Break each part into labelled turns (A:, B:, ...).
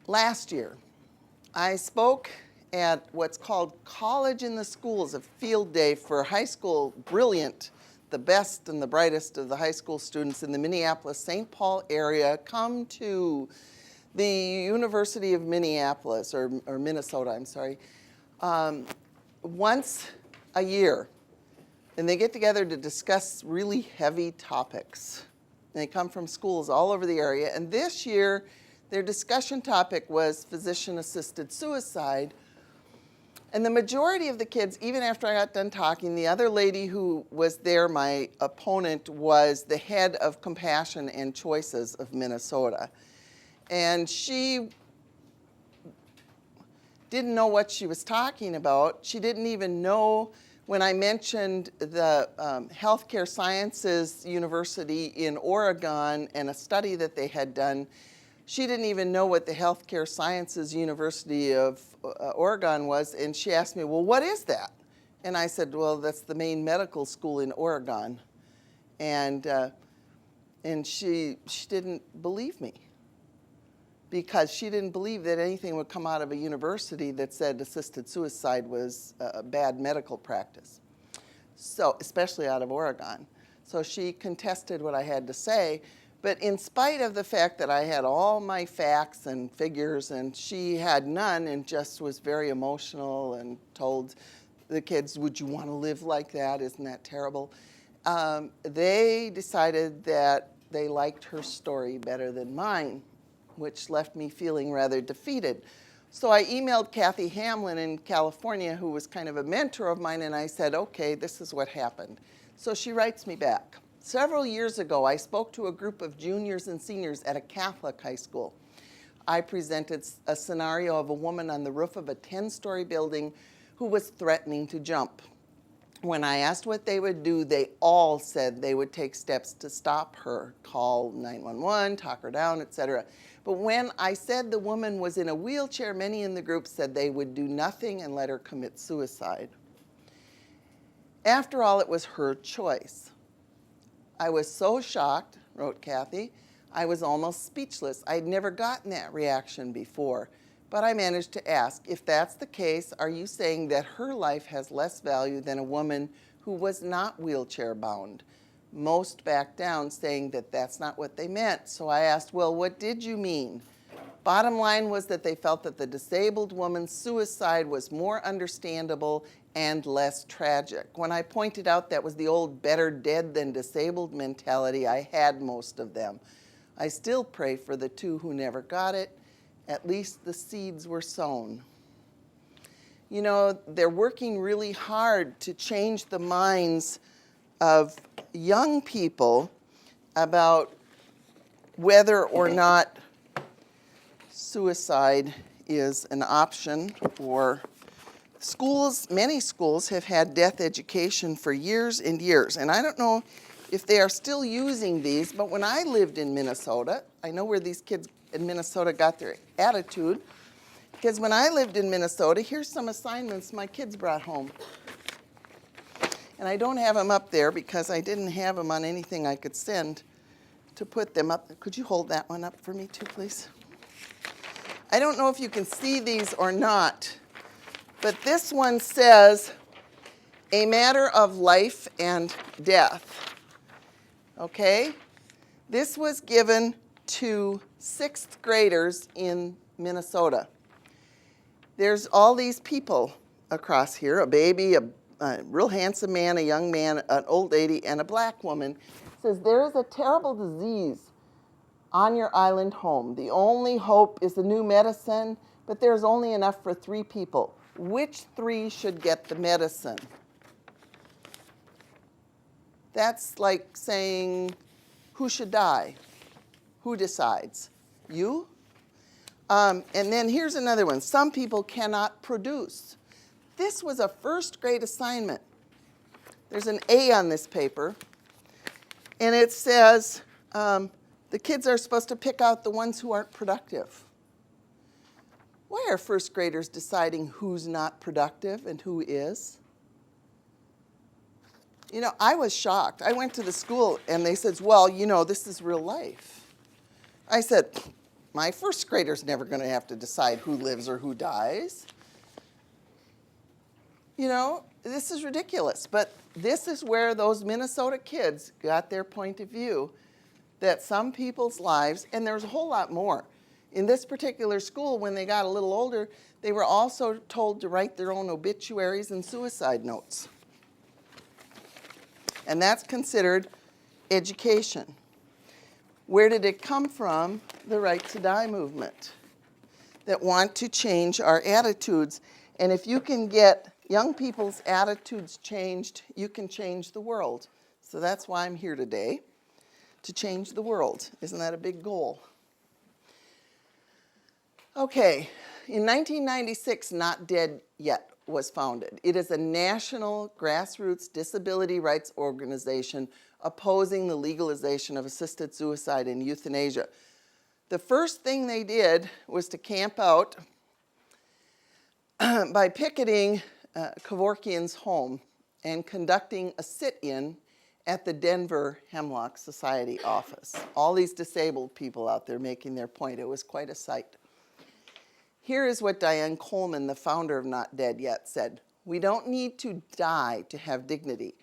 A: Last year, I spoke at what's called College in the Schools, a field day for high school brilliant, the best and the brightest of the high school students in the Minneapolis-St. Paul area come to the University of Minneapolis, or Minnesota, I'm sorry, once a year. And they get together to discuss really heavy topics. And they come from schools all over the area. And this year, their discussion topic was physician-assisted suicide. And the majority of the kids, even after I got done talking, the other lady who was there, my opponent, was the head of Compassion and Choices of Minnesota. And she didn't know what she was talking about. She didn't even know when I mentioned the Healthcare Sciences University in Oregon and a study that they had done. She didn't even know what the Healthcare Sciences University of Oregon was, and she asked me, well, what is that? And I said, well, that's the main medical school in Oregon. And she didn't believe me, because she didn't believe that anything would come out of a university that said assisted suicide was a bad medical practice, so especially out of Oregon. So she contested what I had to say. But in spite of the fact that I had all my facts and figures and she had none, and just was very emotional and told the kids, would you want to live like that? Isn't that terrible? They decided that they liked her story better than mine, which left me feeling rather defeated. So I emailed Kathy Hamlin in California, who was kind of a mentor of mine, and I said, okay, this is what happened. So she writes me back. Several years ago, I spoke to a group of juniors and seniors at a Catholic high school. I presented a scenario of a woman on the roof of a 10-story building who was threatening to jump. When I asked what they would do, they all said they would take steps to stop her, call 911, talk her down, etc. But when I said the woman was in a wheelchair, many in the group said they would do nothing and let her commit suicide. After all, it was her choice. I was so shocked, wrote Kathy, I was almost speechless. I'd never gotten that reaction before. But I managed to ask, if that's the case, are you saying that her life has less value than a woman who was not wheelchair bound? Most backed down, saying that that's not what they meant. So I asked, well, what did you mean? Bottom line was that they felt that the disabled woman's suicide was more understandable and less tragic. When I pointed out that was the old better dead than disabled mentality, I had most of them. I still pray for the two who never got it. At least the seeds were sown. You know, they're working really hard to change the minds of young people about whether or not suicide is an option. Or schools, many schools have had death education for years and years. And I don't know if they are still using these, but when I lived in Minnesota, I know where these kids in Minnesota got their attitude, because when I lived in Minnesota, here's some assignments my kids brought home. And I don't have them up there because I didn't have them on anything I could send to put them up. Could you hold that one up for me too, please? I don't know if you can see these or not, but this one says, a matter of life and death. Okay? This was given to 6th graders in Minnesota. There's all these people across here, a baby, a real handsome man, a young man, an old lady, and a black woman. It says, there is a terrible disease on your island home. The only hope is the new medicine, but there's only enough for 3 people. Which 3 should get the medicine? That's like saying, who should die? Who decides? You? And then here's another one. Some people cannot produce. This was a 1st grade assignment. There's an A on this paper. And it says, the kids are supposed to pick out the ones who aren't productive. Why are 1st graders deciding who's not productive and who is? You know, I was shocked. I went to the school and they said, well, you know, this is real life. I said, My first grader's never going to have to decide who lives or who dies. You know, this is ridiculous. But this is where those Minnesota kids got their point of view, that some people's lives, and there's a whole lot more. In this particular school, when they got a little older, they were also told to write their own obituaries and suicide notes. And that's considered education. Where did it come from? The Right to Die movement, that want to change our attitudes. And if you can get young people's attitudes changed, you can change the world. So that's why I'm here today, to change the world. Isn't that a big goal? Okay, in 1996, Not Dead Yet was founded. It is a national grassroots disability rights organization opposing the legalization of assisted suicide and euthanasia. The first thing they did was to camp out by picketing Kevorkian's home and conducting a sit-in at the Denver Hemlock Society office. All these disabled people out there making their point. It was quite a sight. Here is what Diane Coleman, the founder of Not Dead Yet, said. We don't need to die to have dignity.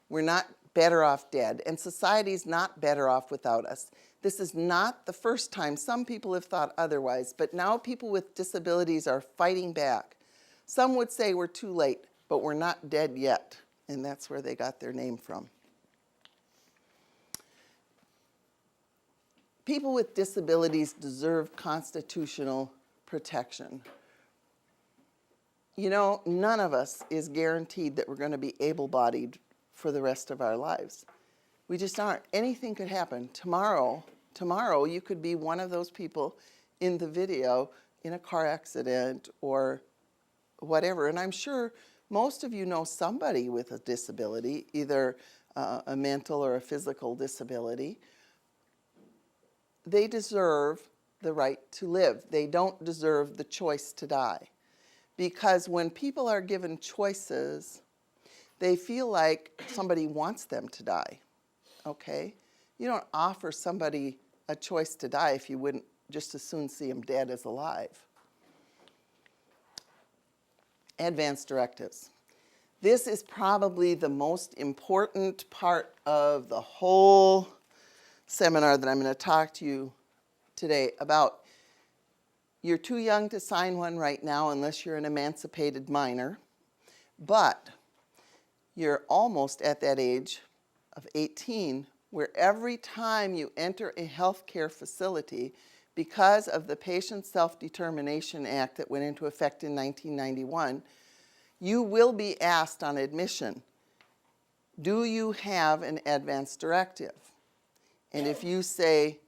A: We're not better off dead, and society's not better off without us. This is not the first time. Some people have thought otherwise, but now people with disabilities are fighting back. Some would say we're too late, but we're not dead yet, and that's where they got their name from. People with disabilities deserve constitutional protection. You know, none of us is guaranteed that we're going to be able-bodied for the rest of our lives. We just aren't. Anything could happen. Tomorrow you could be one of those people in the video in a car accident or whatever. And I'm sure most of you know somebody with a disability, either a mental or a physical disability. They deserve the right to live. They don't deserve the choice to die. Because when people are given choices, they feel like somebody wants them to die, okay? You don't offer somebody a choice to die if you wouldn't just as soon see them dead as alive. Advanced directives. This is probably the most important part of the whole seminar that I'm going to talk to you today about. You're too young to sign one right now unless you're an emancipated minor, but you're almost at that age of 18 where every time you enter a healthcare facility, because of the Patient Self-Determination Act that went into effect in 1991, you will be asked on admission, do you have an advance directive? And if you say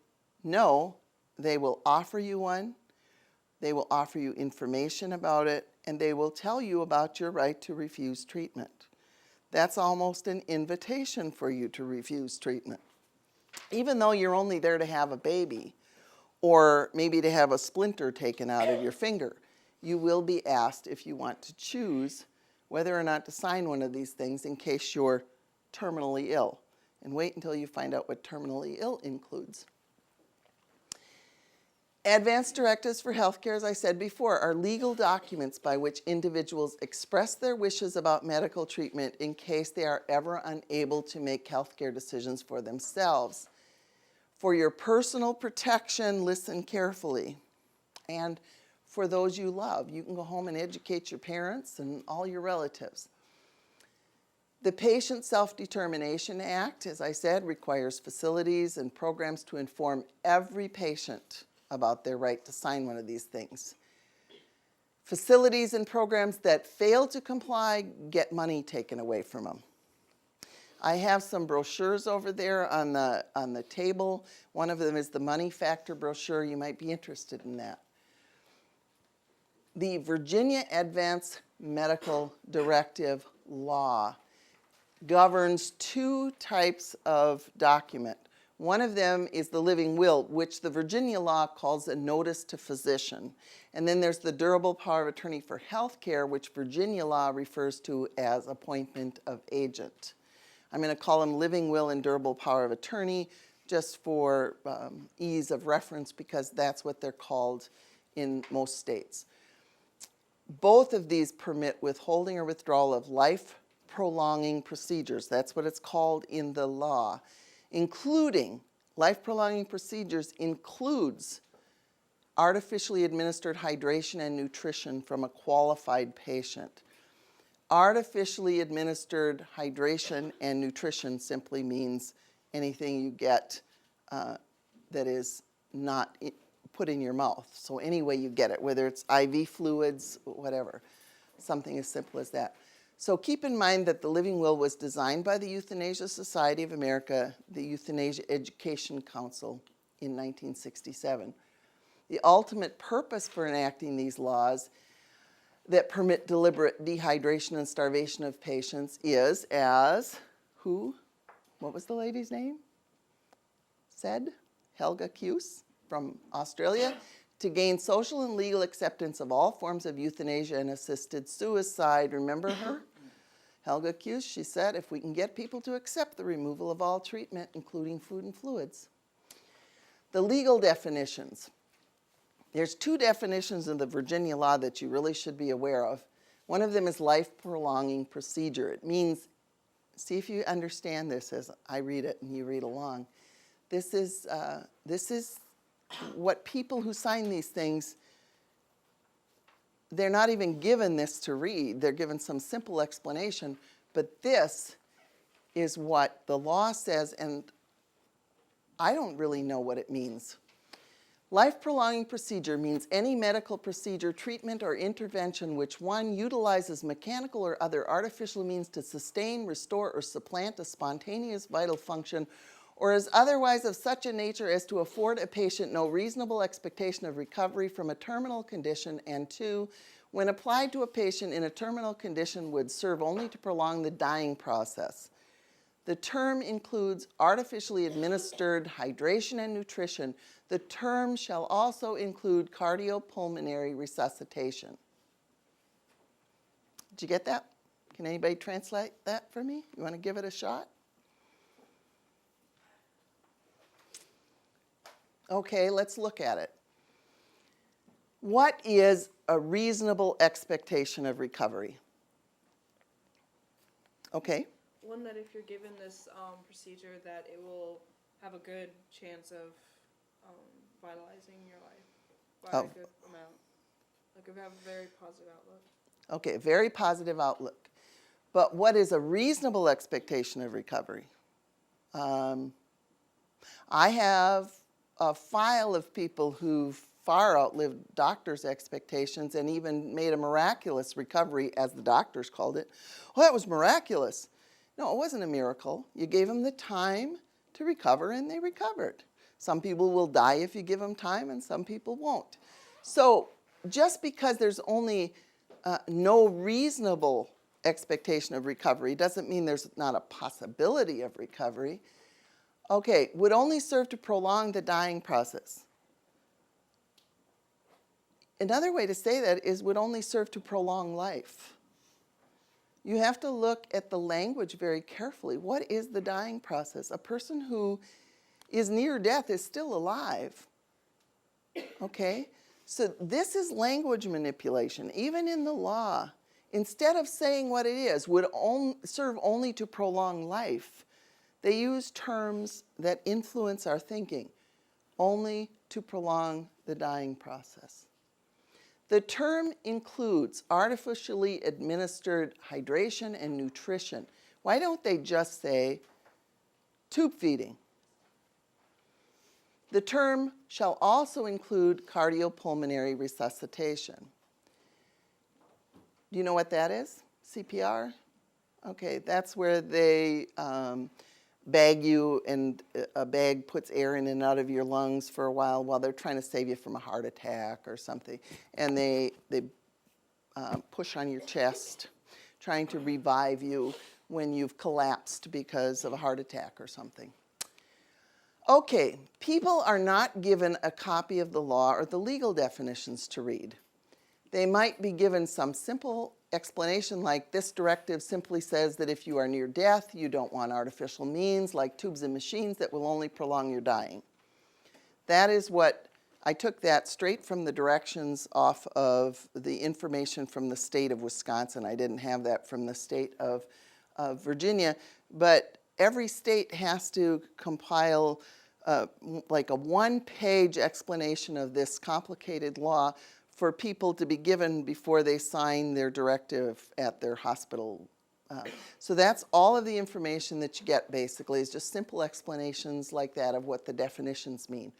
A: no, they will offer you one, they will offer you information about it, and they will tell you about your right to refuse treatment. That's almost an invitation for you to refuse treatment. Even though you're only there to have a baby, or maybe to have a splinter taken out of your finger, you will be asked if you want to choose whether or not to sign one of these things in case you're terminally ill. And wait until you find out what terminally ill includes. Advance directives for healthcare, as I said before, are legal documents by which individuals express their wishes about medical treatment in case they are ever unable to make healthcare decisions for themselves. For your personal protection, listen carefully. And for those you love, you can go home and educate your parents and all your relatives. The Patient Self-Determination Act, as I said, requires facilities and programs to inform every patient about their right to sign one of these things. Facilities and programs that fail to comply get money taken away from them. I have some brochures over there on the table. One of them is the Money Factor brochure. You might be interested in that. The Virginia Advance Medical Directive law governs two types of document. One of them is the living will, which the Virginia law calls a notice to physician. And then there's the durable power of attorney for health care, which Virginia law refers to as appointment of agent. I'm going to call them living will and durable power of attorney, just for ease of reference, because that's what they're called in most states. Both of these permit withholding or withdrawal of life-prolonging procedures. That's what it's called in the law. Including, life-prolonging procedures includes artificially administered hydration and nutrition from a qualified patient. Artificially administered hydration and nutrition simply means anything you get that is not put in your mouth. So any way you get it, whether it's IV fluids, whatever, something as simple as that. So keep in mind that the Living Will was designed by the Euthanasia Society of America, the Euthanasia Education Council, in 1967. The ultimate purpose for enacting these laws that permit deliberate dehydration and starvation of patients is, as who? What was the lady's name? Said? Helga Cuse from Australia, to gain social and legal acceptance of all forms of euthanasia and assisted suicide. Remember her? Helga Cuse, she said, if we can get people to accept the removal of all treatment, including food and fluids. The legal definitions. There's two definitions in the Virginia law that you really should be aware of. One of them is life-prolonging procedure. It means, see if you understand this as I read it and you read along. This is what people who sign these things, they're not even given this to read. They're given some simple explanation, but this is what the law says, and I don't really know what it means. Life-prolonging procedure means any medical procedure, treatment, or intervention which one utilizes mechanical or other artificial means to sustain, restore, or supplant a spontaneous vital function, or is otherwise of such a nature as to afford a patient no reasonable expectation of recovery from a terminal condition, and two, when applied to a patient in a terminal condition, would serve only to prolong the dying process. The term includes artificially administered hydration and nutrition. The term shall also include cardiopulmonary resuscitation. Did you get that? Can anybody translate that for me? You want to give it a shot? Okay, let's look at it. What is a reasonable expectation of recovery? Okay.
B: One that if you're given this procedure, that it will have a good chance of vitalizing your life by a good amount. Like if you have a very positive outlook.
A: Okay, very positive outlook. But what is a reasonable expectation of recovery? I have a file of people who far outlived doctors' expectations and even made a miraculous recovery, as the doctors called it. Well, that was miraculous. No, it wasn't a miracle. You gave them the time to recover, and they recovered. Some people will die if you give them time, and some people won't. So just because there's only no reasonable expectation of recovery doesn't mean there's not a possibility of recovery. Okay, would only serve to prolong the dying process. Another way to say that is would only serve to prolong life. You have to look at the language very carefully. What is the dying process? A person who is near death is still alive. Okay? So this is language manipulation, even in the law. Instead of saying what it is, would serve only to prolong life, they use terms that influence our thinking, only to prolong the dying process. The term includes artificially administered hydration and nutrition. Why don't they just say tube feeding? The term shall also include cardiopulmonary resuscitation. Do you know what that is? CPR? Okay, that's where they bag you, and a bag puts air in and out of your lungs for a while they're trying to save you from a heart attack or something. And they push on your chest, trying to revive you when you've collapsed because of a heart attack or something. Okay, people are not given a copy of the law or the legal definitions to read. They might be given some simple explanation like this directive simply says that if you are near death, you don't want artificial means like tubes and machines that will only prolong your dying. That is what, I took that straight from the directions off of the information from the state of Wisconsin. I didn't have that from the state of Virginia, but every state has to compile like a one-page explanation of this complicated law for people to be given before they sign their directive at their hospital. So that's all of the information that you get basically is just simple explanations like that of what the definitions mean.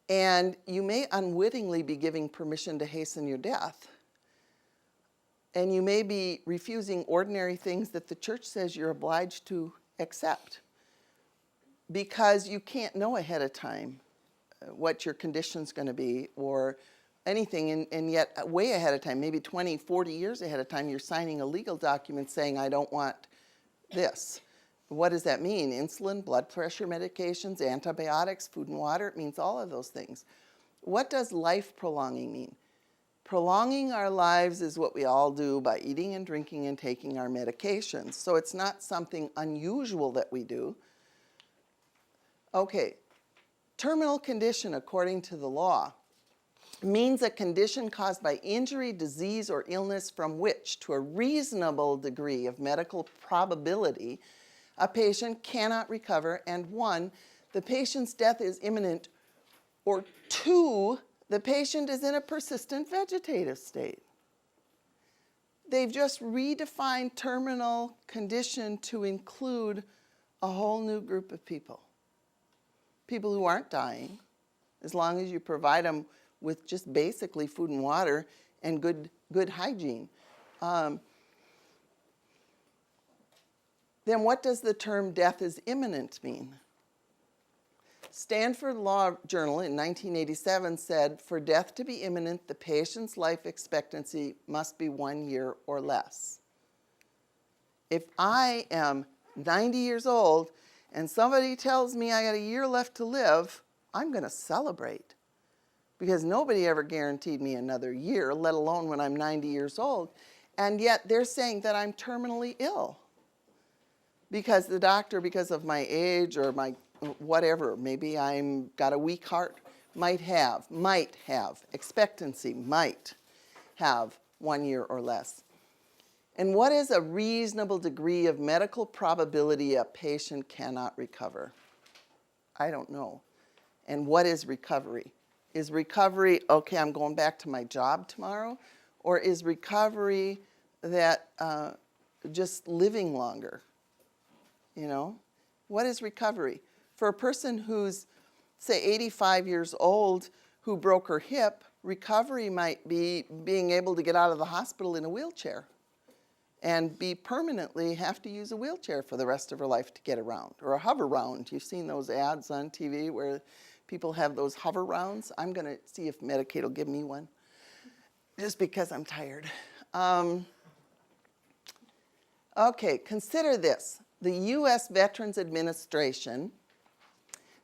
A: And you may unwittingly be giving permission to hasten your death. And you may be refusing ordinary things that the church says you're obliged to accept because you can't know ahead of time what your condition's going to be or anything, and yet way ahead of time, maybe 20, 40 years ahead of time, you're signing a legal document saying, I don't want this. What does that mean? Insulin, blood pressure medications, antibiotics, food and water, it means all of those things. What does life prolonging mean? Prolonging our lives is what we all do by eating and drinking and taking our medications. So it's not something unusual that we do. Okay, terminal condition according to the law means a condition caused by injury, disease, or illness from which, to a reasonable degree of medical probability, a patient cannot recover, and 1, the patient's death is imminent, or 2, the patient is in a persistent vegetative state. They've just redefined terminal condition to include a whole new group of people. People who aren't dying, as long as you provide them with just basically food and water and good hygiene. Then what does the term death is imminent mean? Stanford Law Journal in 1987 said, for death to be imminent, the patient's life expectancy must be 1 year or less. If I am 90 years old and somebody tells me I got a year left to live, I'm going to celebrate. Because nobody ever guaranteed me another year, let alone when I'm 90 years old. And yet they're saying that I'm terminally ill. Because the doctor, because of my age or my whatever, maybe I'm got a weak heart, might have, expectancy, might have 1 year or less. And what is a reasonable degree of medical probability a patient cannot recover? I don't know. And what is recovery? Is recovery, okay, I'm going back to my job tomorrow? Or is recovery that just living longer? You know? What is recovery? For a person who's, say, 85 years old who broke her hip, recovery might be being able to get out of the hospital in a wheelchair and be permanently have to use a wheelchair for the rest of her life to get around, or a hover round. You've seen those ads on TV where people have those hover rounds. I'm going to see if Medicaid will give me one, just because I'm tired. Okay, consider this. The U.S. Veterans Administration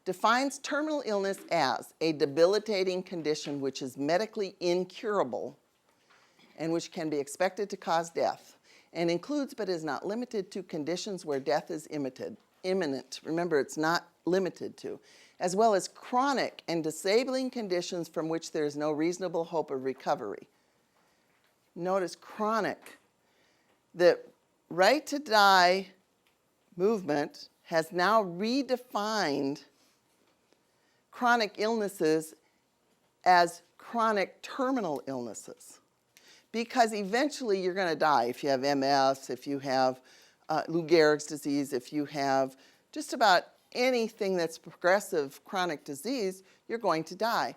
A: defines terminal illness as a debilitating condition which is medically incurable and which can be expected to cause death, and includes but is not limited to conditions where death is imminent. Remember, it's not limited to, as well as chronic and disabling conditions from which there is no reasonable hope of recovery. Notice chronic. The right to die movement has now redefined chronic illnesses as chronic terminal illnesses. Because eventually you're going to die if you have MS, if you have Lou Gehrig's disease, if you have just about anything that's progressive chronic disease, you're going to die.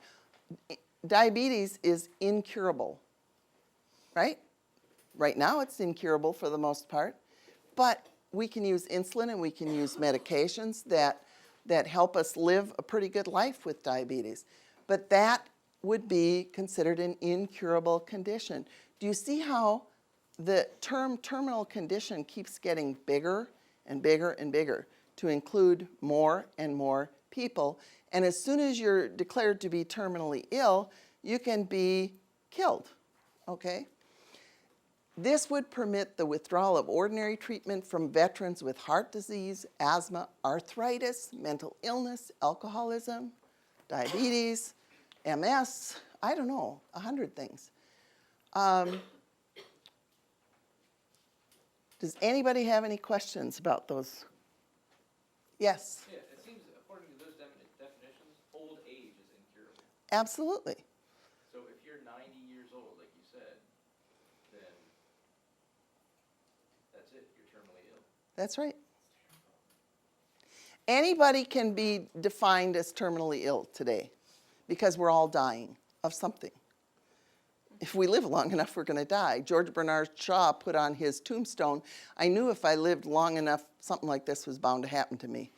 A: Diabetes is incurable, right? Right now it's incurable for the most part, but we can use insulin and we can use medications that help us live a pretty good life with diabetes. But that would be considered an incurable condition. Do you see how the term terminal condition keeps getting bigger and bigger and bigger to include more and more people? And as soon as you're declared to be terminally ill, you can be killed, okay? This would permit the withdrawal of ordinary treatment from veterans with heart disease, asthma, arthritis, mental illness, alcoholism, diabetes, MS, I don't know, 100 things. Does anybody have any questions about those? Yes?
C: Yeah, it seems, according to those definitions, old age is incurable.
A: Absolutely.
C: So if you're 90 years old, like you said, then that's it, you're terminally ill.
A: That's right. Anybody can be defined as terminally ill today because we're all dying of something. If we live long enough, we're going to die. George Bernard Shaw put on his tombstone, I knew if I lived long enough, something like this was bound to happen to me.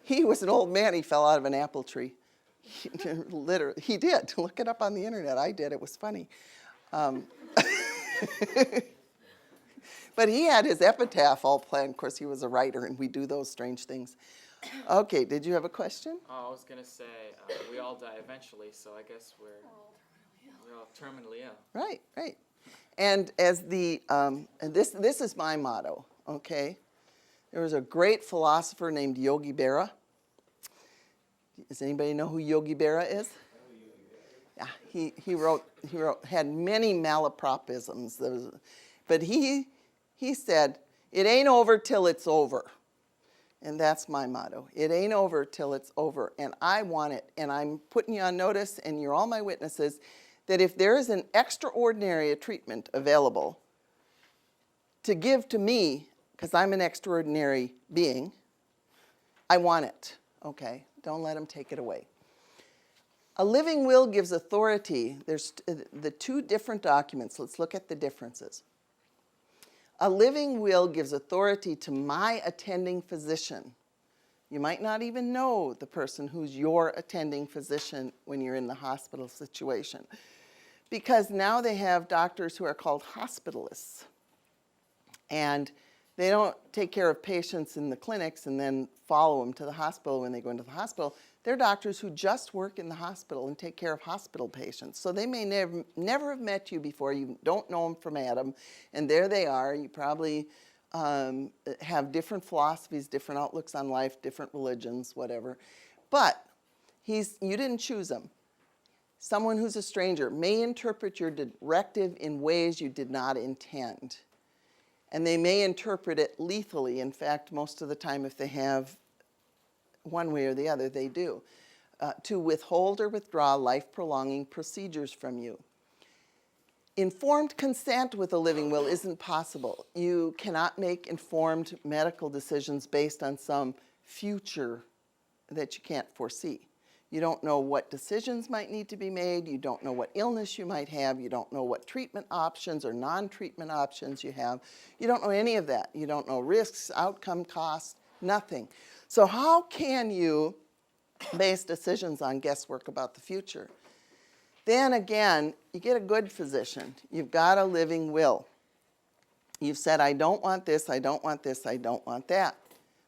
A: He was an old man. He fell out of an apple tree. Literally, he did. Look it up on the internet. I did. It was funny. But he had his epitaph all planned. Of course, he was a writer, and we do those strange things. Okay, did you have a question?
D: Oh, I was going to say, we all die eventually, so I guess we're all terminally ill.
A: Right, right. And as the, and this is my motto, okay? There was a great philosopher named Yogi Berra. Does anybody know who Yogi Berra is? Yeah, he had many malapropisms. But he said, it ain't over till it's over. And that's my motto. It ain't over till it's over. And I want it. And I'm putting you on notice, and you're all my witnesses, that if there is an extraordinary treatment available to give to me, because I'm an extraordinary being, I want it. Okay? Don't let them take it away. A living will gives authority. There's the two different documents. Let's look at the differences. A living will gives authority to my attending physician. You might not even know the person who's your attending physician when you're in the hospital situation, because now they have doctors who are called hospitalists. And they don't take care of patients in the clinics and then follow them to the hospital when they go into the hospital. They're doctors who just work in the hospital and take care of hospital patients. So they may never have met you before. You don't know them from Adam. And there they are. You probably have different philosophies, different outlooks on life, different religions, whatever. But you didn't choose them. Someone who's a stranger may interpret your directive in ways you did not intend. And they may interpret it lethally. In fact, most of the time, if they have one way or the other, they do, to withhold or withdraw life-prolonging procedures from you. Informed consent with a living will isn't possible. You cannot make informed medical decisions based on some future that you can't foresee. You don't know what decisions might need to be made. You don't know what illness you might have. You don't know what treatment options or non-treatment options you have. You don't know any of that. You don't know risks, outcome, cost, nothing. So how can you base decisions on guesswork about the future? Then again, you get a good physician. You've got a living will. You've said, I don't want this, I don't want this, I don't want that.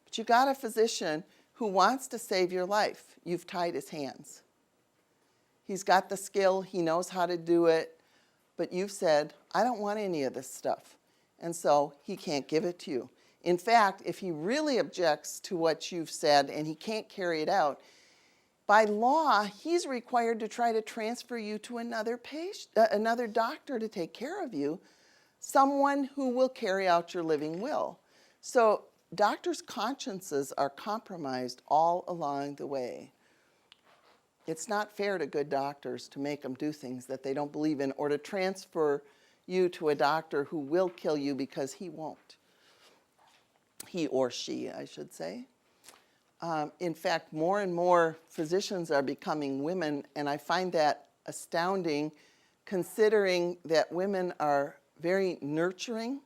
A: But you got a physician who wants to save your life. You've tied his hands. He's got the skill, he knows how to do it, but you've said, I don't want any of this stuff. And so he can't give it to you. In fact, if he really objects to what you've said and he can't carry it out, by law, he's required to try to transfer you to another doctor to take care of you, someone who will carry out your living will. So doctors' consciences are compromised all along the way. It's not fair to good doctors to make them do things that they don't believe in or to transfer you to a doctor who will kill you because he won't. He or she, I should say. In fact, more and more physicians are becoming women, and I find that astounding considering that women are very nurturing.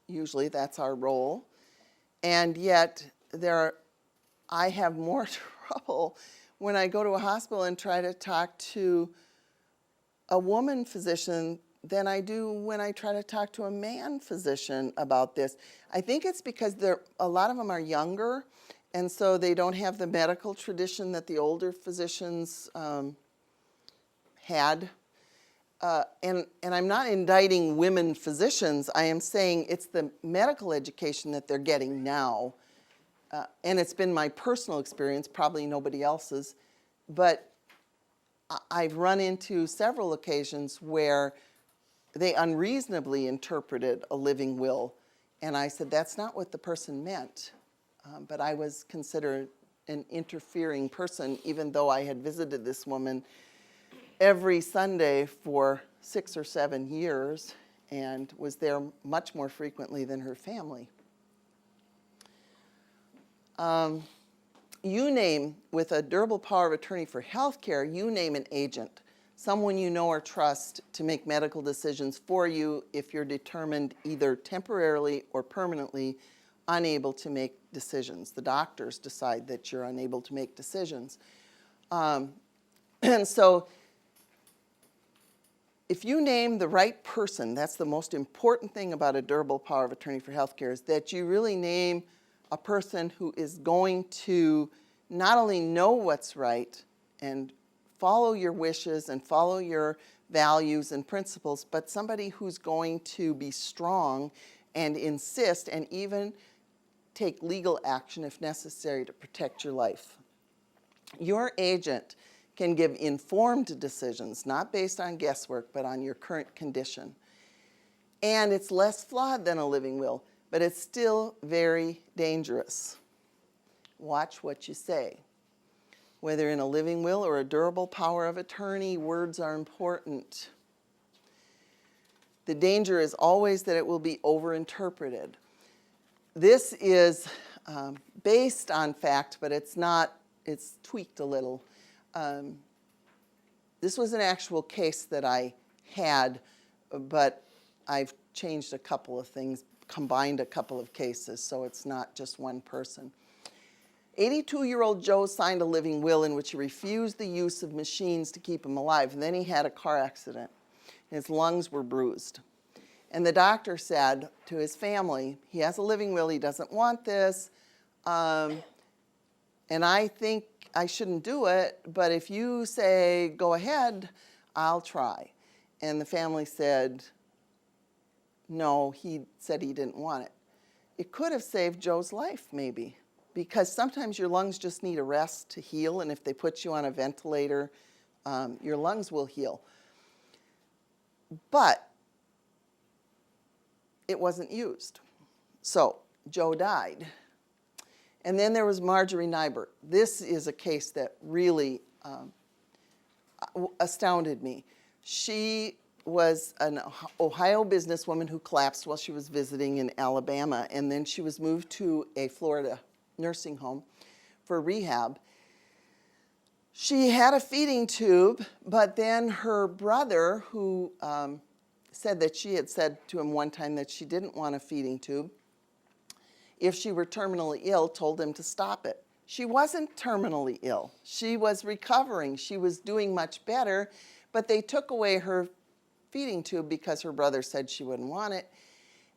A: Usually that's our role. And yet I have more trouble when I go to a hospital and try to talk to a woman physician than I do when I try to talk to a man physician about this. I think it's because a lot of them are younger, and so they don't have the medical tradition that the older physicians had. and I'm not indicting women physicians, I am saying it's the medical education that they're getting now. And it's been my personal experience, probably nobody else's, but I've run into several occasions where they unreasonably interpreted a living will, and I said, that's not what the person meant. But I was considered an interfering person, even though I had visited this woman every Sunday for 6 or 7 years and was there much more frequently than her family. You name, with a durable power of attorney for healthcare, you name an agent, someone you know or trust to make medical decisions for you if you're determined either temporarily or permanently unable to make decisions. The doctors decide that you're unable to make decisions. And so if you name the right person, that's the most important thing about a durable power of attorney for healthcare, is that you really name a person who is going to not only know what's right and follow your wishes and follow your values and principles, but somebody who's going to be strong and insist and even take legal action if necessary to protect your life. Your agent can give informed decisions, not based on guesswork, but on your current condition. And it's less flawed than a living will, but it's still very dangerous. Watch what you say. Whether in a living will or a durable power of attorney, words are important. The danger is always that it will be overinterpreted. This is based on fact, but it's not, it's tweaked a little. This was an actual case that I had, but I've changed a couple of things, combined a couple of cases, so it's not just one person. 82-year-old Joe signed a living will in which he refused the use of machines to keep him alive, and then he had a car accident. His lungs were bruised. And the doctor said to his family, he has a living will, he doesn't want this, and I think I shouldn't do it, but if you say, go ahead, I'll try. And the family said, no, he said he didn't want it. It could have saved Joe's life, maybe, because sometimes your lungs just need a rest to heal, and if they put you on a ventilator, your lungs will heal. But it wasn't used. So Joe died. And then there was Marjorie Nybert. This is a case that really astounded me. She was an Ohio businesswoman who collapsed while she was visiting in Alabama, and then she was moved to a Florida nursing home for rehab. She had a feeding tube, but then her brother, who said that she had said to him one time that she didn't want a feeding tube, if she were terminally ill, told him to stop it. She wasn't terminally ill. She was recovering. She was doing much better, but they took away her feeding tube because her brother said she wouldn't want it.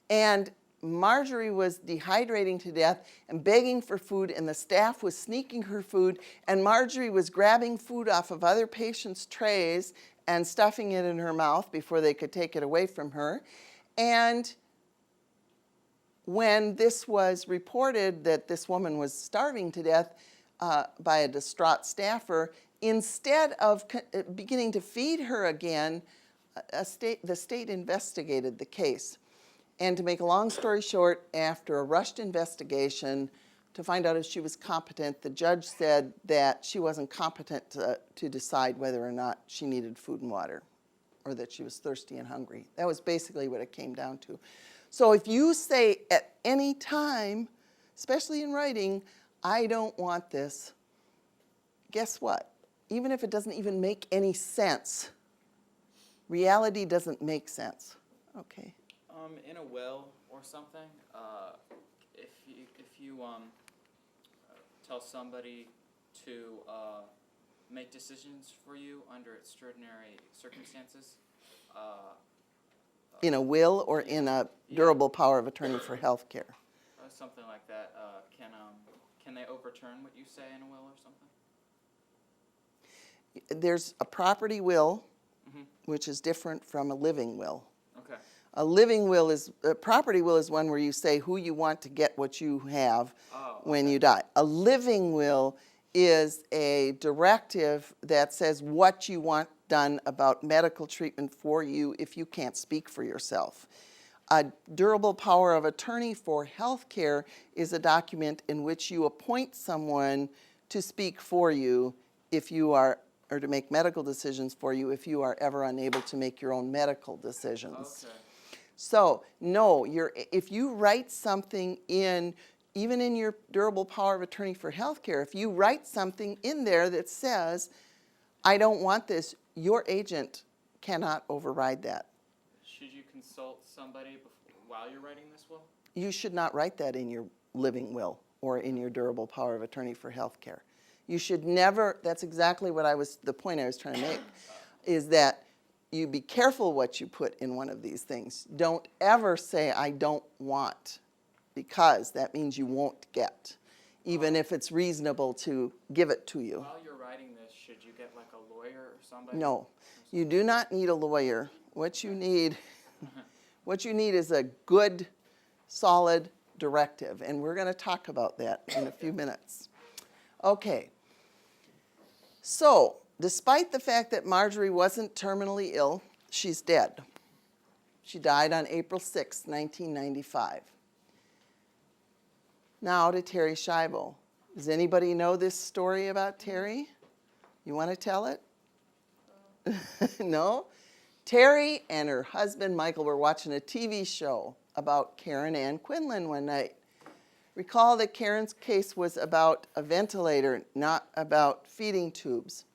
A: And Marjorie was dehydrating to death and begging for food, and the staff was sneaking her food, and Marjorie was grabbing food off of other patients' trays and stuffing it in her mouth before they could take it away from her. And when this was reported that this woman was starving to death by a distraught staffer, instead of beginning to feed her again, the state investigated the case. And to make a long story short, after a rushed investigation to find out if she was competent, the judge said that she wasn't competent to decide whether or not she needed food and water, or that she was thirsty and hungry. That was basically what it came down to. So if you say at any time, especially in writing, I don't want this, guess what? Even if it doesn't even make any sense, reality doesn't make sense. Okay.
D: In a will or something, if you tell somebody to make decisions for you under extraordinary circumstances,
A: In a will or in a durable power of attorney for health care?
D: Something like that. Can they overturn what you say in a will or something?
A: There's a property will which is different from a living will.
D: Okay.
A: A living will is, a property will is one where you say who you want to get what you have when you die. A living will is a directive that says what you want done about medical treatment for you if you can't speak for yourself. A durable power of attorney for health care is a document in which you appoint someone to speak for you if you are, or to make medical decisions for you if you are ever unable to make your own medical decisions.
D: Okay.
A: So, no, if you write something in, even in your durable power of attorney for health care, if you write something in there that says, I don't want this, your agent cannot override that.
D: Should you consult somebody while you're writing this will?
A: You should not write that in your living will or in your durable power of attorney for health care. You should never, that's exactly what the point I was trying to make, is that you be careful what you put in one of these things. Don't ever say, I don't want, because that means you won't get, even if it's reasonable to give it to you.
D: While you're writing this, should you get like a lawyer or somebody?
A: No, you do not need a lawyer. What you need is a good, solid directive, and we're going to talk about that in a few minutes. Okay, so despite the fact that Marjorie wasn't terminally ill, she's dead. She died on April 6, 1995. Now to Terri Schiavo. Does anybody know this story about Terri? You want to tell it? No? Terri and her husband Michael were watching a TV show about Karen Ann Quinlan one night. Recall that Karen's case was about a ventilator, not about feeding tubes.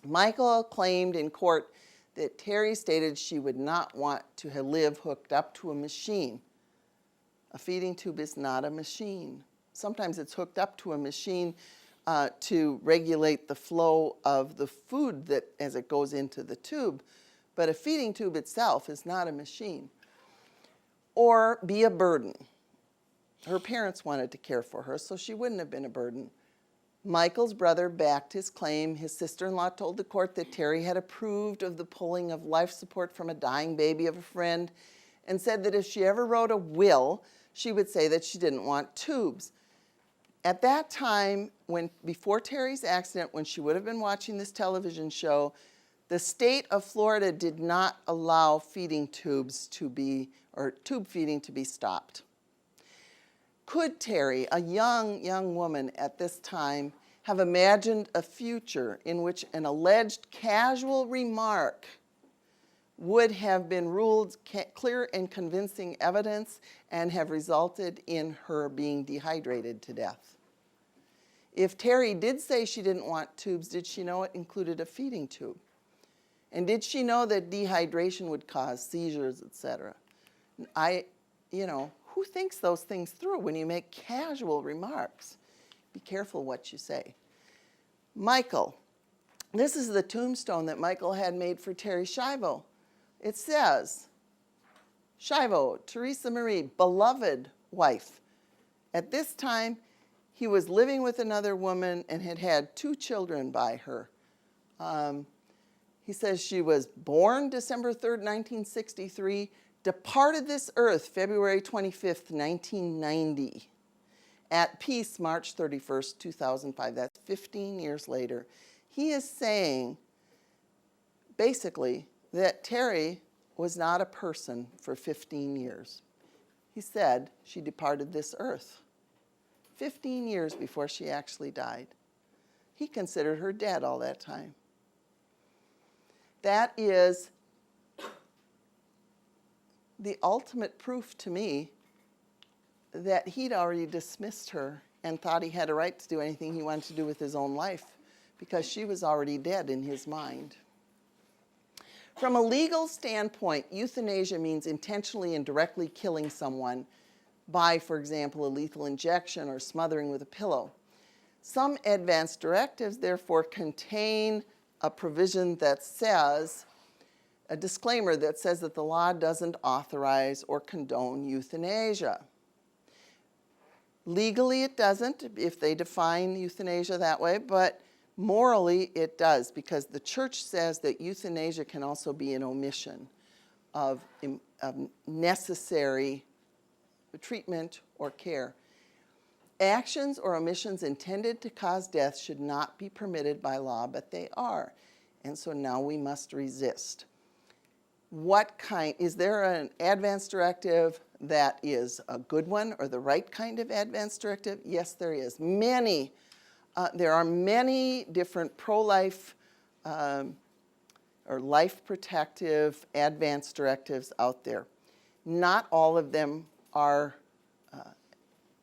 A: Michael claimed in court that Terri stated she would not want to live hooked up to a machine. A feeding tube is not a machine. Sometimes it's hooked up to a machine to regulate the flow of the food that as it goes into the tube, but a feeding tube itself is not a machine. Or be a burden. Her parents wanted to care for her, so she wouldn't have been a burden. Michael's brother backed his claim. His sister-in-law told the court that Terri had approved of the pulling of life support from a dying baby of a friend and said that if she ever wrote a will, she would say that she didn't want tubes. At that time, before Terri's accident, when she would have been watching this television show, the state of Florida did not allow feeding tubes to be, or tube feeding to be stopped. Could Terri, a young woman at this time, have imagined a future in which an alleged casual remark would have been ruled clear and convincing evidence and have resulted in her being dehydrated to death? If Terri did say she didn't want tubes, did she know it included a feeding tube? And did she know that dehydration would cause seizures, etc.? Who thinks those things through when you make casual remarks? Be careful what you say. Michael, this is the tombstone that Michael had made for Terri Schiavo. It says, Schiavo, Teresa Marie, beloved wife. At this time, he was living with another woman and had had 2 children by her. He says she was born December 3rd, 1963, departed this earth February 25th, 1990. At peace, March 31st, 2005. That's 15 years later. He is saying, basically, that Terri was not a person for 15 years. He said she departed this earth 15 years before she actually died. He considered her dead all that time. That is the ultimate proof to me that he'd already dismissed her and thought he had a right to do anything he wanted to do with his own life because she was already dead in his mind. From a legal standpoint, euthanasia means intentionally and directly killing someone by, for example, a lethal injection or smothering with a pillow. Some advanced directives, therefore, contain a provision that says, a disclaimer that says that the law doesn't authorize or condone euthanasia. Legally, it doesn't, if they define euthanasia that way, but Morally, it does, because the church says that euthanasia can also be an omission of necessary treatment or care. Actions or omissions intended to cause death should not be permitted by law, but they are. And so now we must resist. Is there an advance directive that is a good one or the right kind of advance directive? Yes, there is. There are many different pro-life or life protective advance directives out there. Not all of them are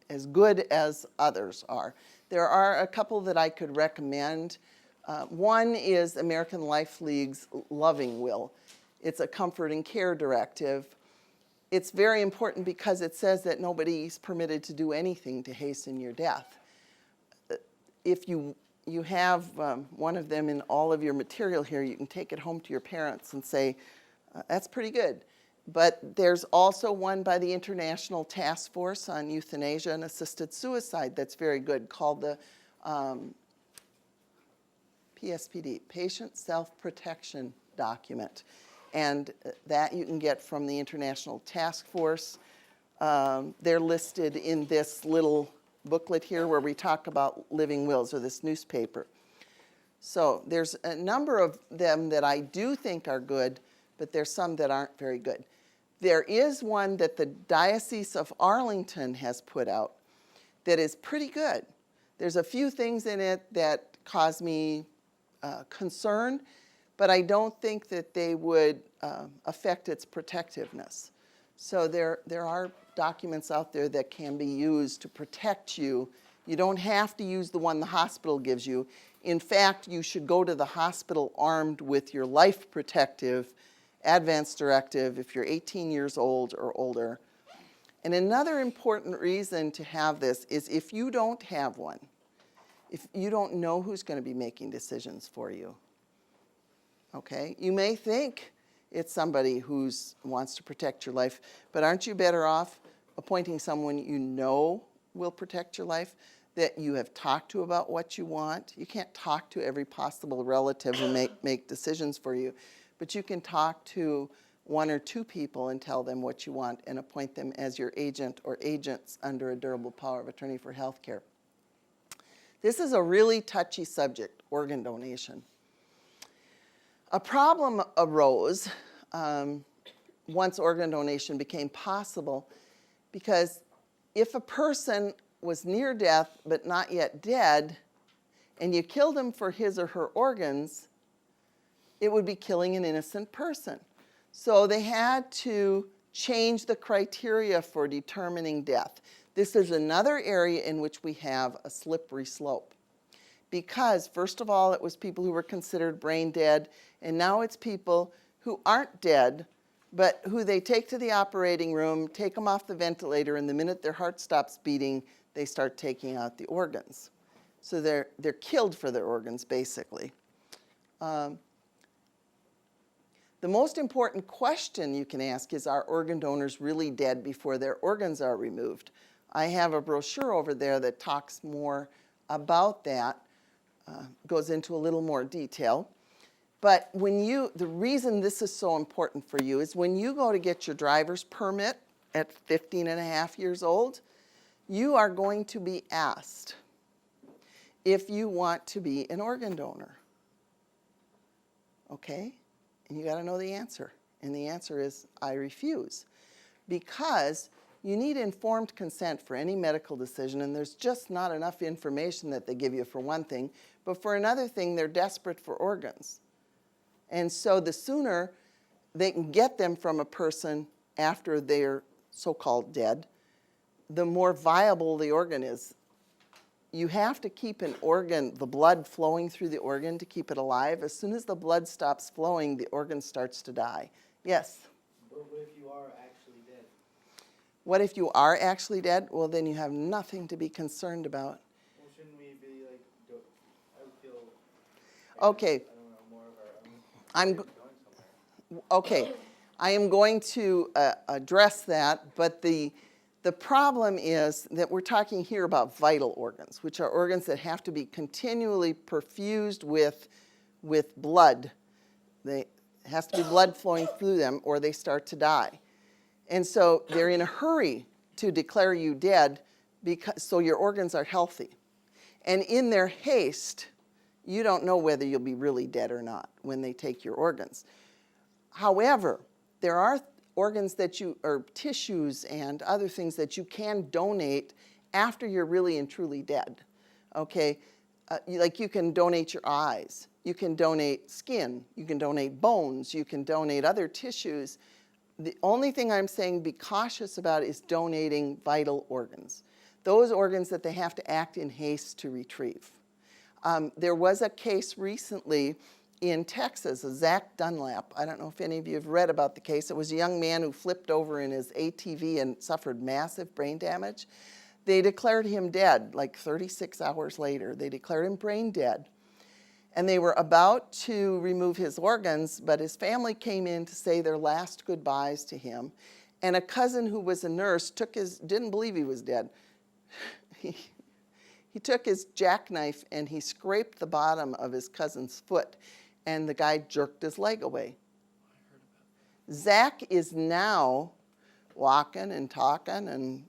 A: as good as others are. There are a couple that I could recommend. One is American Life League's Loving Will. It's a comfort and care directive. It's very important because it says that nobody's permitted to do anything to hasten your death. If you have one of them in all of your material here, you can take it home to your parents and say, that's pretty good. But there's also one by the International Task Force on Euthanasia and Assisted Suicide that's very good, called the PSPD, Patient Self-Protection Document. And that you can get from the International Task Force. They're listed in this little booklet here where we talk about living wills, or this newspaper. So there's a number of them that I do think are good, but there's some that aren't very good. There is one that the Diocese of Arlington has put out that is pretty good. There's a few things in it that cause me concern, but I don't think that they would affect its protectiveness. So there are documents out there that can be used to protect you. You don't have to use the one the hospital gives you. In fact, you should go to the hospital armed with your life protective advance directive if you're 18 years old or older. And another important reason to have this is if you don't have one, if you don't know who's going to be making decisions for you, okay? You may think it's somebody who wants to protect your life, but aren't you better off appointing someone you know will protect your life, that you have talked to about what you want? You can't talk to every possible relative who make decisions for you, but you can talk to one or two people and tell them what you want and appoint them as your agent or agents under a durable power of attorney for health care. This is a really touchy subject, organ donation. A problem arose once organ donation became possible, because if a person was near death but not yet dead, and you killed him for his or her organs, it would be killing an innocent person. So they had to change the criteria for determining death. This is another area in which we have a slippery slope. Because, first of all, it was people who were considered brain dead, and now it's people who aren't dead, but who they take to the operating room, take them off the ventilator, and the minute their heart stops beating, they start taking out the organs. So they're killed for their organs, basically. The most important question you can ask is, are organ donors really dead before their organs are removed? I have a brochure over there that talks more about that, goes into a little more detail. But the reason this is so important for you is when you go to get your driver's permit at 15 and a half years old, you are going to be asked if you want to be an organ donor. Okay? And you got to know the answer. And the answer is, I refuse. Because you need informed consent for any medical decision, and there's just not enough information that they give you, for one thing. But for another thing, they're desperate for organs. And so the sooner they can get them from a person after they're so-called dead, the more viable the organ is. You have to keep an organ, the blood flowing through the organ to keep it alive. As soon as the blood stops flowing, the organ starts to die. Yes?
E: But what if you are actually dead?
A: What if you are actually dead? Well, then you have nothing to be concerned about.
E: Well, shouldn't we be like, I would feel,
A: Okay.
E: I don't know, more of our own going somewhere.
A: Okay, I am going to address that, but the The problem is that we're talking here about vital organs, which are organs that have to be continually perfused with blood. It has to be blood flowing through them or they start to die. And so they're in a hurry to declare you dead so your organs are healthy. And in their haste, you don't know whether you'll be really dead or not when they take your organs. However, there are organs or tissues and other things that you can donate after you're really and truly dead, okay? Like you can donate your eyes, you can donate skin, you can donate bones, you can donate other tissues. The only thing I'm saying be cautious about is donating vital organs. Those organs that they have to act in haste to retrieve. There was a case recently in Texas, a Zach Dunlap. I don't know if any of you have read about the case. It was a young man who flipped over in his ATV and suffered massive brain damage. They declared him dead like 36 hours later. They declared him brain dead. And they were about to remove his organs, but his family came in to say their last goodbyes to him. And a cousin who was a nurse didn't believe he was dead. He took his jackknife and he scraped the bottom of his cousin's foot, and the guy jerked his leg away. Zach is now walking and talking and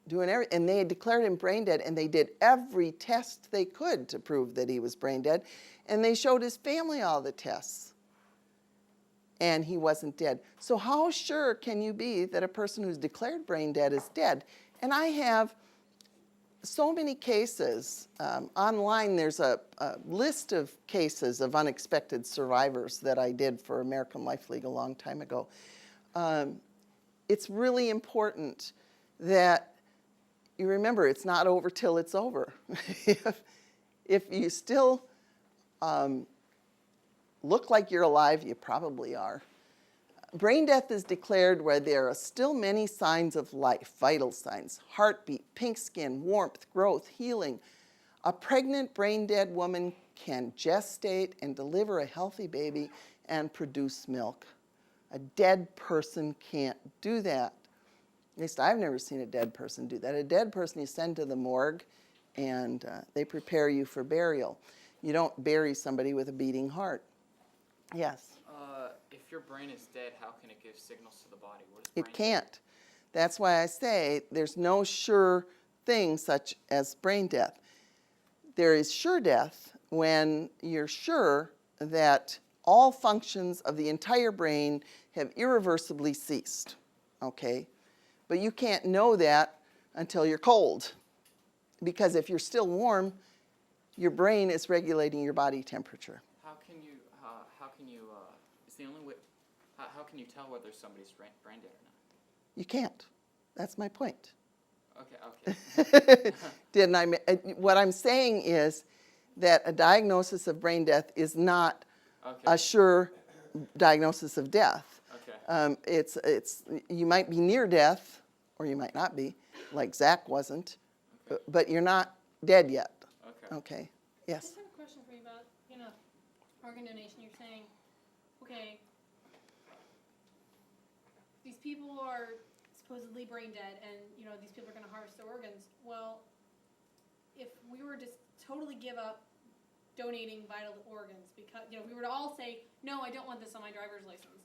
A: doing everything, and they had declared him brain dead, and they did every test they could to prove that he was brain dead, and they showed his family all the tests, and he wasn't dead. So how sure can you be that a person who's declared brain dead is dead? And I have so many cases. Online, there's a list of cases of unexpected survivors that I did for American Life League a long time ago. It's really important that you remember it's not over till it's over. If you still look like you're alive, you probably are. Brain death is declared where there are still many signs of life, vital signs: heartbeat, pink skin, warmth, growth, healing. A pregnant brain dead woman can gestate and deliver a healthy baby and produce milk. A dead person can't do that. At least I've never seen a dead person do that. A dead person you send to the morgue and they prepare you for burial. You don't bury somebody with a beating heart. Yes?
D: If your brain is dead, how can it give signals to the body? What is
A: It
D: brain
A: can't. That's why I say there's no sure thing such as brain death. There is sure death when you're sure that all functions of the entire brain have irreversibly ceased, okay? But you can't know that until you're cold, because if you're still warm, your brain is regulating your body temperature.
D: How can you it's the only way, how can you tell whether somebody's brain dead or not?
A: You can't. That's my point.
D: Okay.
A: Didn't I? What I'm saying is that a diagnosis of brain death is not a sure diagnosis of death.
D: Okay.
A: You might be near death, or you might not be, like Zach wasn't, but you're not dead yet.
D: Okay.
A: Okay. Yes.
F: I just have a question for you about, organ donation. You're saying, okay, these people are supposedly brain dead, and these people are going to harvest their organs. Well, if we were to totally give up donating vital organs, because we were to all say, no, I don't want this on my driver's license.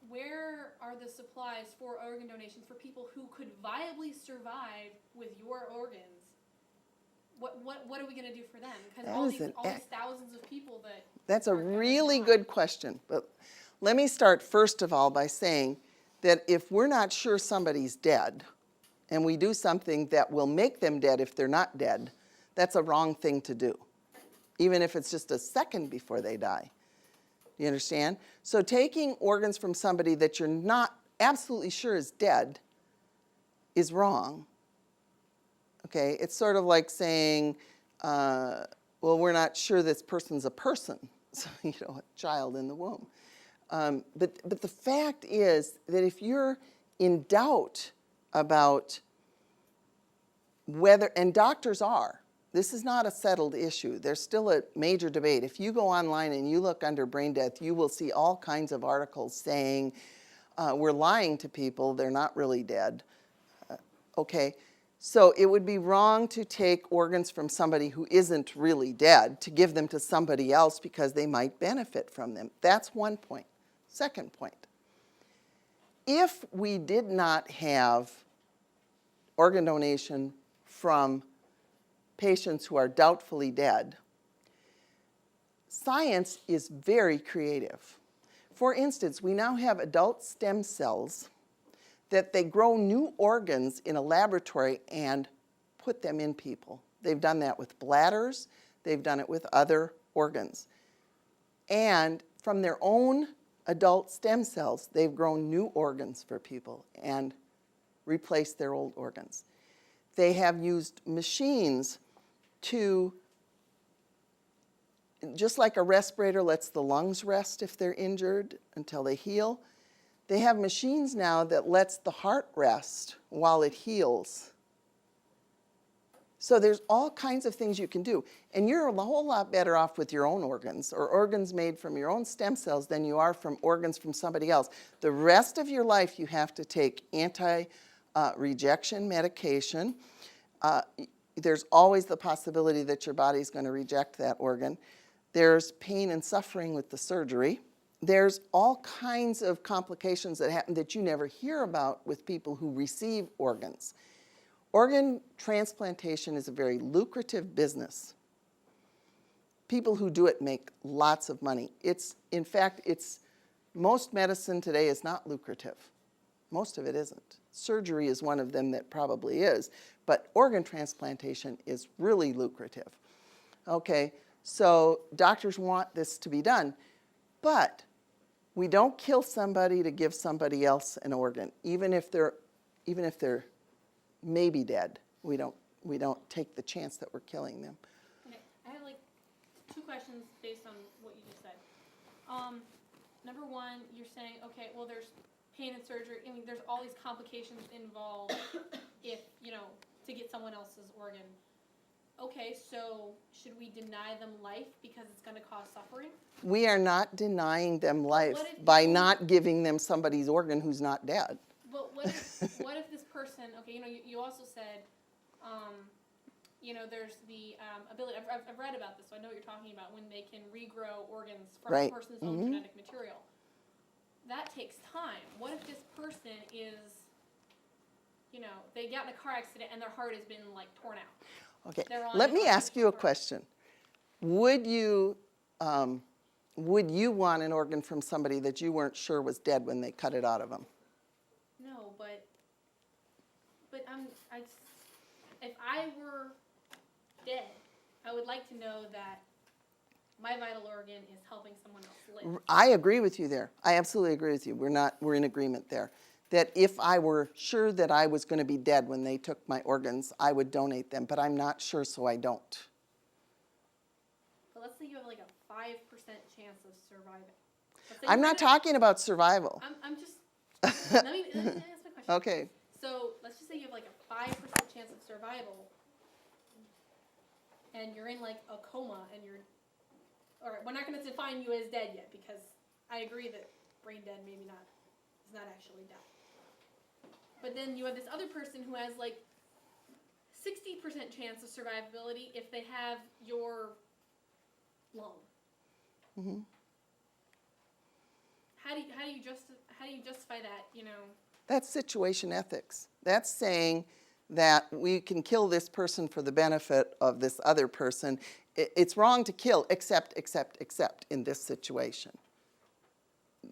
F: Where are the supplies for organ donations for people who could viably survive with your organs? What are we going to do for them? Because all these thousands of people that...
A: That's a really good question. But let me start first of all by saying that if we're not sure somebody's dead, and we do something that will make them dead if they're not dead, that's a wrong thing to do, even if it's just a second before they die. You understand? So taking organs from somebody that you're not absolutely sure is dead is wrong. Okay? It's sort of like saying, well, we're not sure this person's a person, so, a child in the womb. But the fact is that if you're in doubt about whether, and doctors are, this is not a settled issue. There's still a major debate. If you go online and you look under brain death, you will see all kinds of articles saying we're lying to people. They're not really dead. Okay, so it would be wrong to take organs from somebody who isn't really dead to give them to somebody else because they might benefit from them. That's one point. Second point, if we did not have organ donation from patients who are doubtfully dead, science is very creative. For instance, we now have adult stem cells that they grow new organs in a laboratory and put them in people. They've done that with bladders. They've done it with other organs. And from their own adult stem cells, they've grown new organs for people and replaced their old organs. They have used machines to, just like a respirator lets the lungs rest if they're injured until they heal, they have machines now that lets the heart rest while it heals. So there's all kinds of things you can do. And you're a whole lot better off with your own organs or organs made from your own stem cells than you are from organs from somebody else. The rest of your life you have to take anti-rejection medication. There's always the possibility that your body's going to reject that organ. There's pain and suffering with the surgery. There's all kinds of complications that happen that you never hear about with people who receive organs. Organ transplantation is a very lucrative business. People who do it make lots of money. In fact, most medicine today is not lucrative. Most of it isn't. Surgery is one of them that probably is, but organ transplantation is really lucrative. Okay, so doctors want this to be done, but we don't kill somebody to give somebody else an organ, even if they're maybe dead. We don't take the chance that we're killing them.
F: Okay, I have like 2 questions based on what you just said. Number one, you're saying, okay, well, there's pain and surgery. I mean, there's all these complications involved if, to get someone else's organ. Okay, so should we deny them life because it's going to cause suffering?
A: We are not denying them life by not giving them somebody's organ who's not dead.
F: But what if this person, okay, you also said, there's the ability, I've read about this, so I know what you're talking about, when they can regrow organs from a person's own genetic material. That takes time. What if this person is, they got in a car accident and their heart has been, torn out?
A: Okay, let me ask you a
F: support.
A: question. Would you want an organ from somebody that you weren't sure was dead when they cut it out of them?
F: No, but if I were dead, I would like to know that my vital organ is helping someone else live.
A: I agree with you there. I absolutely agree with you. We're in agreement there. That if I were sure that I was going to be dead when they took my organs, I would donate them, but I'm not sure, so I don't.
F: But let's say you have a 5% chance of surviving.
A: I'm not talking about survival.
F: I'm just, let me ask my question.
A: Okay.
F: So let's just say you have a 5% chance of survival, and you're in a coma, and all right, we're not going to define you as dead yet, because I agree that brain dead maybe not, is not actually dead. But then you have this other person who has 60% chance of survivability if they have your lung.
A: Mm-hmm.
F: How do you justify that?
A: That's situation ethics. That's saying that we can kill this person for the benefit of this other person. It's wrong to kill, except in this situation.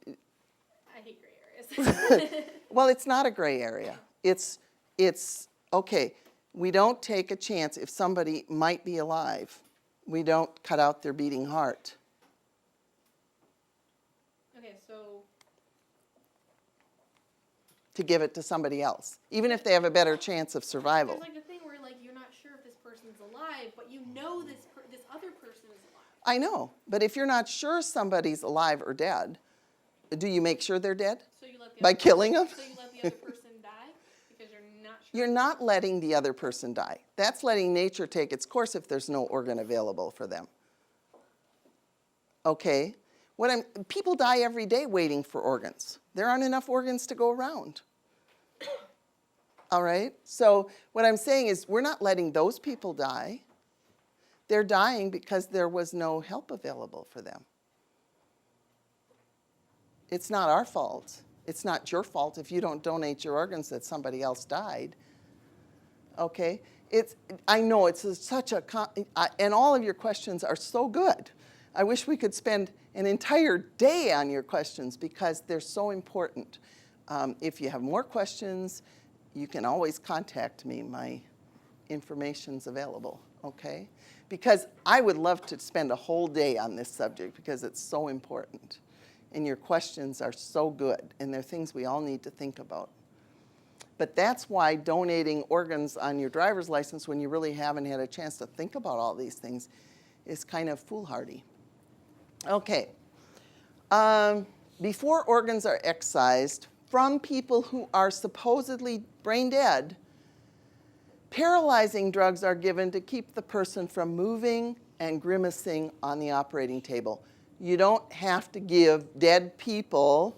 F: I hate gray areas.
A: Well, it's not a gray area. It's okay. We don't take a chance if somebody might be alive. We don't cut out their beating heart.
F: Okay, so
A: To give it to somebody else, even if they have a better chance of survival.
F: there's the thing where you're not sure if this person's alive, but you know this other person is alive.
A: I know, but if you're not sure somebody's alive or dead, do you make sure they're dead?
F: So you let the
A: By
F: other
A: killing them?
F: So you let the other person die because you're not sure.
A: You're not letting the other person die. That's letting nature take its course if there's no organ available for them. Okay? People die every day waiting for organs. There aren't enough organs to go around. All right? So what I'm saying is we're not letting those people die. They're dying because there was no help available for them. It's not our fault. It's not your fault if you don't donate your organs that somebody else died. Okay? I know it's such a, and all of your questions are so good. I wish we could spend an entire day on your questions because they're so important. If you have more questions, you can always contact me. My information's available, okay? Because I would love to spend a whole day on this subject because it's so important. And your questions are so good, and they're things we all need to think about. But that's why donating organs on your driver's license when you really haven't had a chance to think about all these things is kind of foolhardy. Okay. Before organs are excised from people who are supposedly brain dead, paralyzing drugs are given to keep the person from moving and grimacing on the operating table. You don't have to give dead people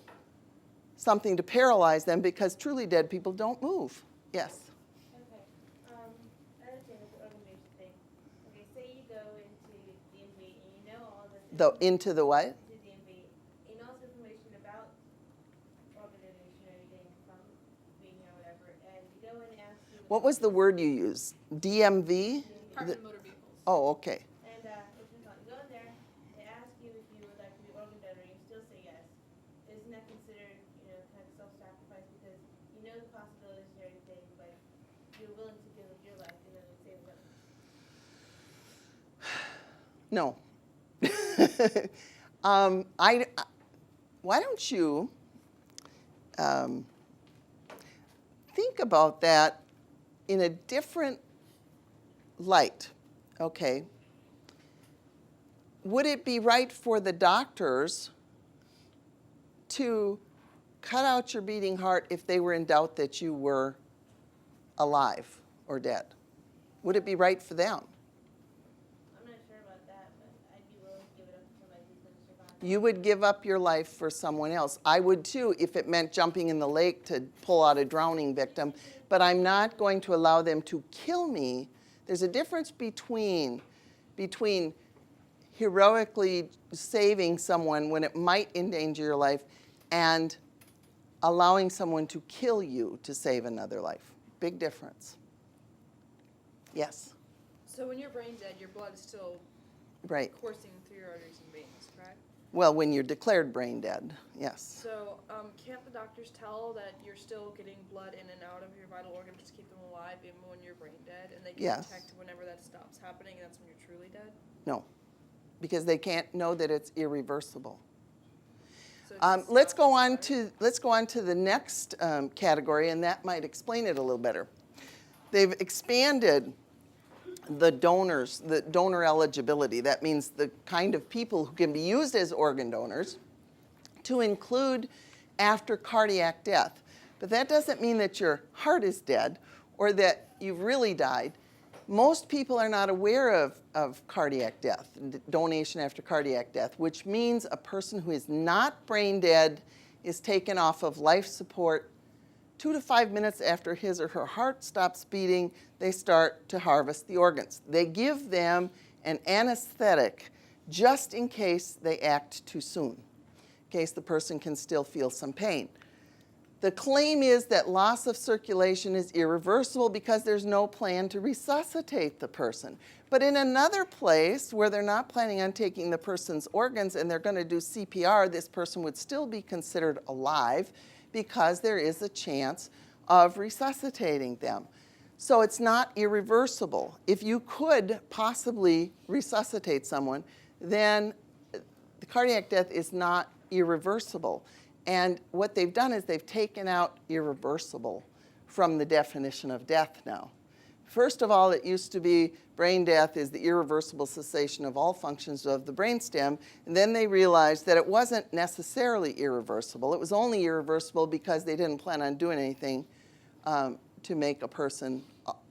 A: something to paralyze them because truly dead people don't move. Yes?
G: Okay. I understand this organization thing. Okay, say you go into DMV and you know all this.
A: Into the what?
G: Into DMV. You know all this information about organ donation or anything from being here or whatever, and you go and ask you.
A: What was the word you used? DMV?
F: Department of Motor Vehicles.
A: Oh, okay.
G: And it's been fun. You go in there, they ask you if you would like to be organ donor, and you still say yes. Isn't that considered, kind of self-sacrifice because you know the possibilities and everything, but you're willing to give up your life and then save others?
A: No. Why don't you think about that in a different light, okay? Would it be right for the doctors to cut out your beating heart if they were in doubt that you were alive or dead? Would it be right for them?
G: I'm not sure about that, but I'd be willing to give it up to somebody who's going to survive.
A: You would give up your life for someone else. I would too if it meant jumping in the lake to pull out a drowning victim, but I'm not going to allow them to kill me. There's a difference between heroically saving someone when it might endanger your life and allowing someone to kill you to save another life. Big difference. Yes?
B: So when you're brain dead, your blood is still
A: Right.
B: coursing through your arteries and veins, correct?
A: Well, when you're declared brain dead, yes.
B: So can't the doctors tell that you're still getting blood in and out of your vital organs to keep them alive even when you're brain dead? And they can
A: Yes.
B: detect whenever that stops happening and that's when you're truly dead?
A: No, because they can't know that it's irreversible.
B: So it just
A: Let's go
B: stops,
A: on
B: right?
A: to the next category, and that might explain it a little better. They've expanded the donor eligibility. That means the kind of people who can be used as organ donors to include after cardiac death. But that doesn't mean that your heart is dead or that you've really died. Most people are not aware of cardiac death, donation after cardiac death, which means a person who is not brain dead is taken off of life support 2 to 5 minutes after his or her heart stops beating. They start to harvest the organs. They give them an anesthetic just in case they act too soon, in case the person can still feel some pain. The claim is that loss of circulation is irreversible because there's no plan to resuscitate the person. But in another place where they're not planning on taking the person's organs and they're going to do CPR, this person would still be considered alive because there is a chance of resuscitating them. So it's not irreversible. If you could possibly resuscitate someone, then the cardiac death is not irreversible. And what they've done is they've taken out irreversible from the definition of death now. First of all, it used to be brain death is the irreversible cessation of all functions of the brainstem. And then they realized that it wasn't necessarily irreversible. It was only irreversible because they didn't plan on doing anything to make a person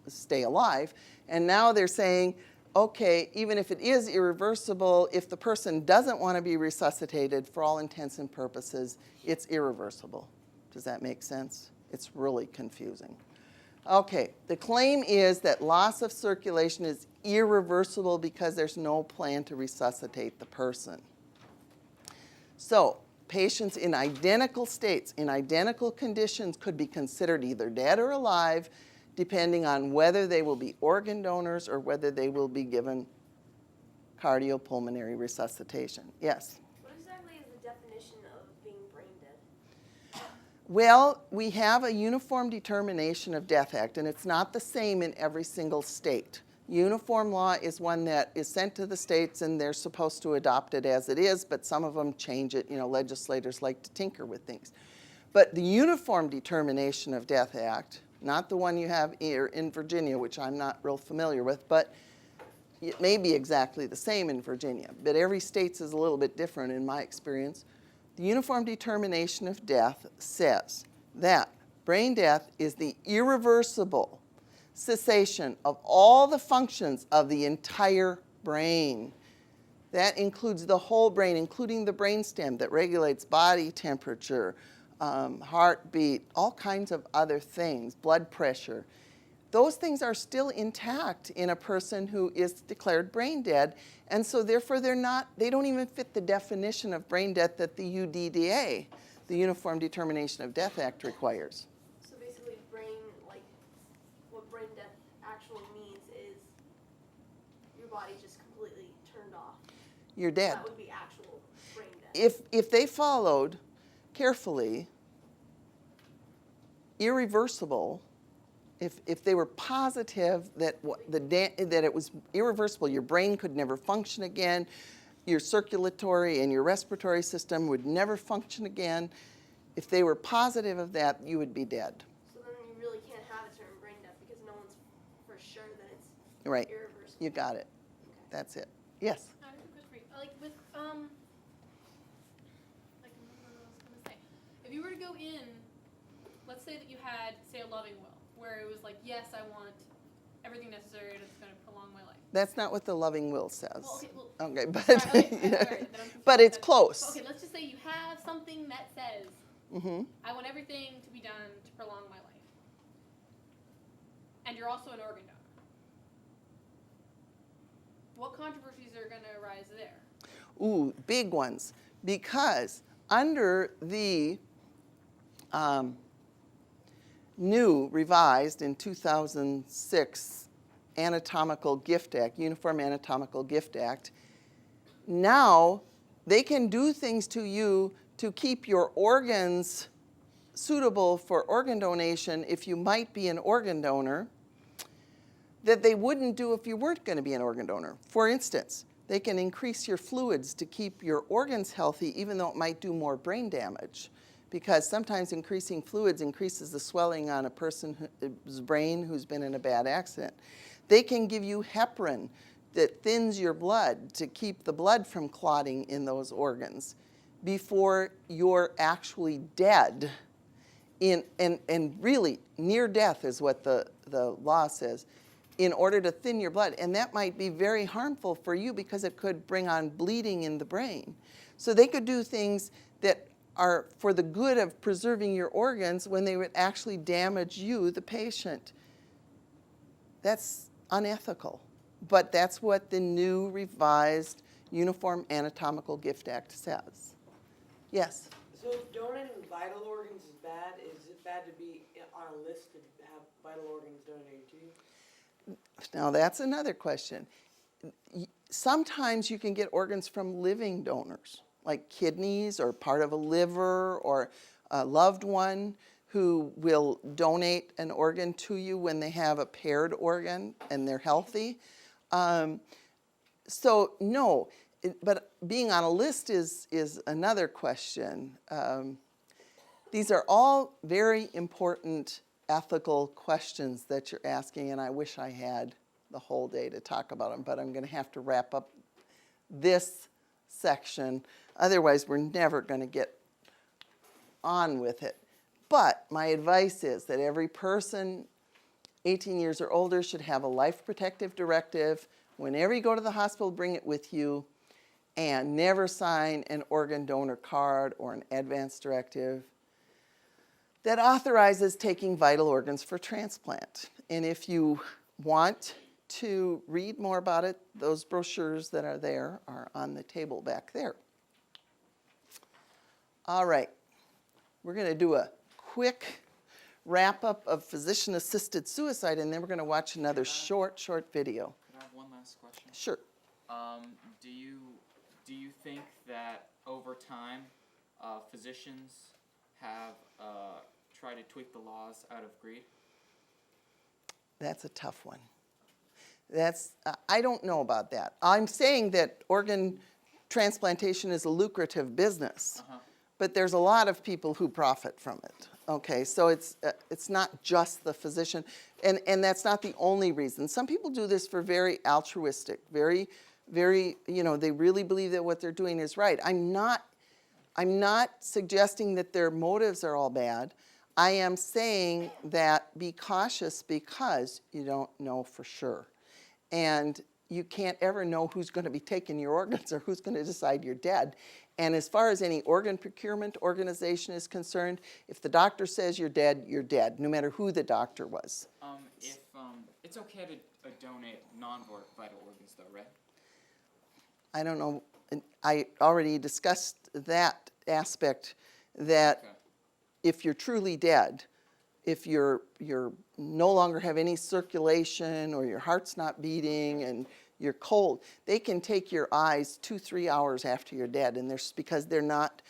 A: stay alive. And now they're saying okay, even if it is irreversible, if the person doesn't want to be resuscitated, for all intents and purposes, it's irreversible. Does that make sense? It's really confusing. Okay, the claim is that loss of circulation is irreversible because there's no plan to resuscitate the person. So, patients in identical states, in identical conditions, could be considered either dead or alive, depending on whether they will be organ donors or whether they will be given cardiopulmonary resuscitation. Yes?
H: What exactly is the definition of being brain dead?
A: Well, we have a Uniform Determination of Death Act, and it's not the same in every single state. Uniform law is one that is sent to the states, and they're supposed to adopt it as it is, but some of them change it. You know, legislators like to tinker with things. But the Uniform Determination of Death Act, not the one you have here in Virginia, which I'm not real familiar with, but it may be exactly the same in Virginia. But every state is a little bit different in my experience. The Uniform Determination of Death says that brain death is the irreversible cessation of all the functions of the entire brain. That includes the whole brain, including the brainstem that regulates body temperature, heartbeat, all kinds of other things, blood pressure. Those things are still intact in a person who is declared brain dead, and so therefore they don't even fit the definition of brain death that the UDDA, the Uniform Determination of Death Act, requires.
H: So basically, what brain death actually means is your body just completely turned off.
A: You're dead.
H: That would be actual brain death.
A: If they followed carefully, irreversible, if they were positive that that it was irreversible, your brain could never function again, your circulatory and your respiratory system would never function again, if they were positive of that, you would be dead.
H: So then you really can't have a term brain death because no one's for sure that it's
A: Right.
H: irreversible.
A: You got it.
H: Okay.
A: That's it. Yes?
F: I have a good question for you. Like with, like, what was I gonna say? If you were to go in, let's say that you had, say, a loving will, where it was like, yes, I want everything necessary that's going to prolong my life.
A: That's not what the loving will says.
F: Well,
A: Okay, but,
F: sorry, okay, sorry, then I'm
A: but it's
F: confused.
A: close.
F: Okay, let's just say you have something that says,
A: Mm-hmm.
F: I want everything to be done to prolong my life. And you're also an organ donor. What controversies are going to arise there?
A: Ooh, big ones. Because under the new, revised in 2006 Anatomical Gift Act, Uniform Anatomical Gift Act, now they can do things to you to keep your organs suitable for organ donation if you might be an organ donor that they wouldn't do if you weren't going to be an organ donor. For instance, they can increase your fluids to keep your organs healthy even though it might do more brain damage, because sometimes increasing fluids increases the swelling on a person's brain who's been in a bad accident. They can give you heparin that thins your blood to keep the blood from clotting in those organs before you're actually dead. And really, near death is what the law says, in order to thin your blood. And that might be very harmful for you because it could bring on bleeding in the brain. So they could do things that are for the good of preserving your organs when they would actually damage you, the patient. That's unethical. But that's what the new revised Uniform Anatomical Gift Act says. Yes?
I: So if donating vital organs is bad, is it bad to be on a list to have vital organs donated to you?
A: Now that's another question. Sometimes you can get organs from living donors, like kidneys or part of a liver or a loved one who will donate an organ to you when they have a paired organ and they're healthy. So no, but being on a list is another question. These are all very important ethical questions that you're asking, and I wish I had the whole day to talk about them, but I'm going to have to wrap up this section. Otherwise, we're never going to get on with it. But my advice is that every person 18 years or older should have a life protective directive Whenever you go to the hospital, bring it with you, and never sign an organ donor card or an advance directive that authorizes taking vital organs for transplant. And if you want to read more about it, those brochures that are there are on the table back there. All right, we're going to do a quick wrap-up of physician-assisted suicide, and then we're going to watch another short video.
D: Can I have one last question?
A: Sure.
D: Do you think that over time, physicians have tried to tweak the laws out of greed?
A: That's a tough one. I don't know about that. I'm saying that organ transplantation is a lucrative business, but there's a lot of people who profit from it. Okay, so it's not just the physician, and that's not the only reason. Some people do this for very altruistic, very, they really believe that what they're doing is right. I'm not suggesting that their motives are all bad. I am saying that be cautious because you don't know for sure. And you can't ever know who's going to be taking your organs or who's going to decide you're dead. And as far as any organ procurement organization is concerned, if the doctor says you're dead, no matter who the doctor was.
D: It's okay to donate non-vital organs though, right?
A: I don't know. I already discussed that aspect, that if you're truly dead, if you're no longer have any circulation or your heart's not beating and you're cold, they can take your eyes 2-3 hours after you're dead, and because they're not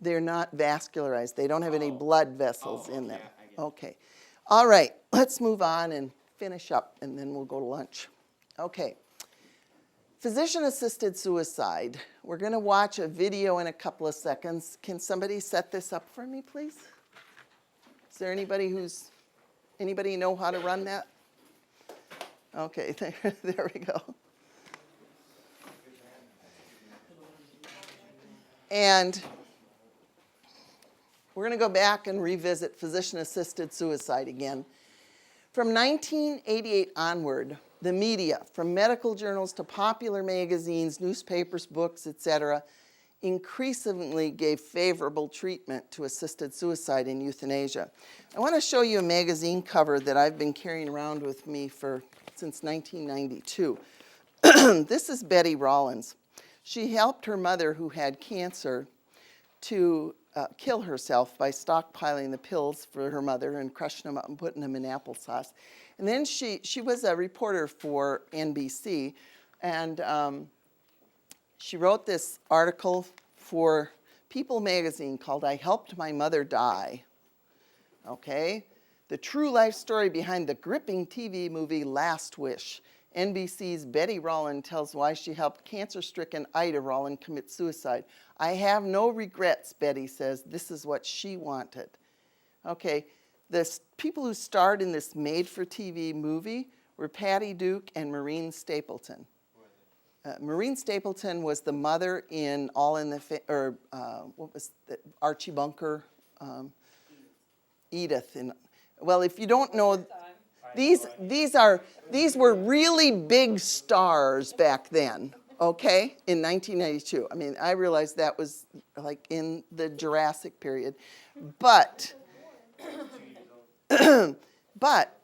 A: vascularized. They don't have any blood vessels in them. Okay. All right, let's move on and finish up, and then we'll go to lunch. Okay. Physician-assisted suicide. We're going to watch a video in a couple of seconds. Can somebody set this up for me, please? Is there anybody know how to run that? Okay, there we go. And we're going to go back and revisit physician-assisted suicide again. From 1988 onward, the media, from medical journals to popular magazines, newspapers, books, etc., increasingly gave favorable treatment to assisted suicide and euthanasia. I want to show you a magazine cover that I've been carrying around with me since 1992. This is Betty Rollins. She helped her mother, who had cancer, to kill herself by stockpiling the pills for her mother and crushing them up and putting them in applesauce. And then she was a reporter for NBC, and she wrote this article for People magazine called "I Helped My Mother Die." Okay? The true life story behind the gripping TV movie Last Wish. NBC's Betty Rollin tells why she helped cancer-stricken Ida Rollin commit suicide. I have no regrets, Betty says. This is what she wanted. Okay, the people who starred in this made-for-TV movie were Patty Duke and Maureen Stapleton. Maureen Stapleton was the mother in Archie Bunker, Edith. Well, if you don't know, these were really big stars back then. Okay, in 1992. I mean, I realized that was like in the Jurassic period, but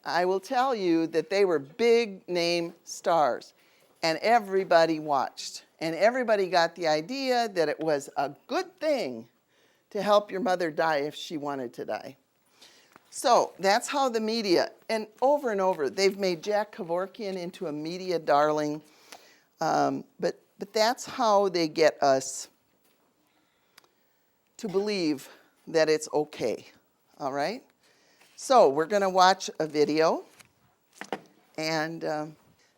A: I will tell you that they were big name stars, and everybody watched, and everybody got the idea that it was a good thing to help your mother die if she wanted to die. So that's how the media, and over, they've made Jack Kevorkian into a media darling. But that's how they get us to believe that it's okay, all right? So we're going to watch a video, and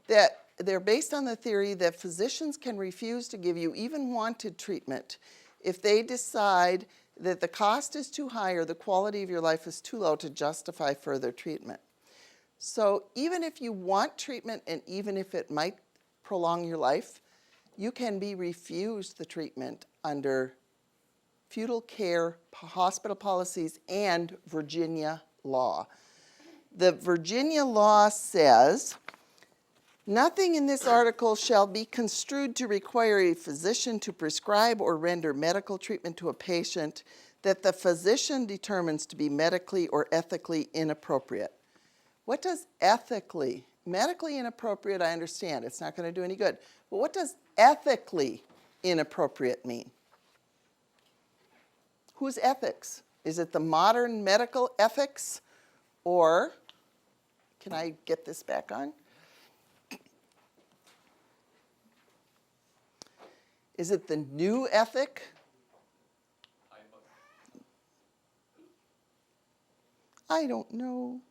A: that they're based on the theory that physicians can refuse to give you even wanted treatment if they decide that the cost is too high or the quality of your life is too low to justify further treatment. So even if you want treatment, and even if it might prolong your life, you can be refused the treatment under feudal care, hospital policies, and Virginia law. The Virginia law says Nothing in this article shall be construed to require a physician to prescribe or render medical treatment to a patient that the physician determines to be medically or ethically inappropriate. What does ethically, medically inappropriate, I understand, it's not going to do any good. But what does ethically inappropriate mean? Whose ethics? Is it the modern medical ethics? Or, can I get this back on? Is it the new ethic? I don't know.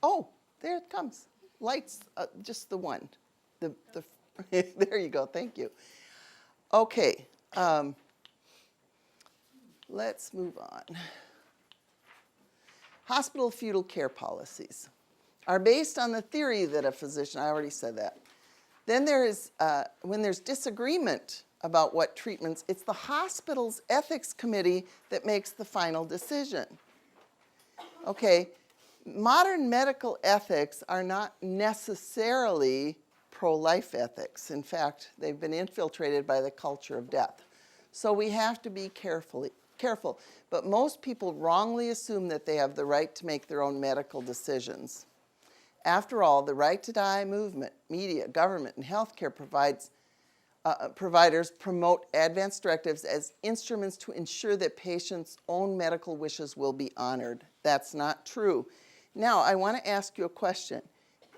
A: Oh, there it comes. Lights, just the one. There you go, thank you. Okay, let's move on. Hospital feudal care policies are based on the theory that a physician, I already said that. Then there is, when there's disagreement about what treatments, it's the hospital's ethics committee that makes the final decision. Okay, modern medical ethics are not necessarily pro-life ethics. In fact, they've been infiltrated by the culture of death. So we have to be careful. But most people wrongly assume that they have the right to make their own medical decisions. After all, the right to die movement, media, government, and healthcare providers promote advance directives as instruments to ensure that patients' own medical wishes will be honored. That's not true. Now, I want to ask you a question.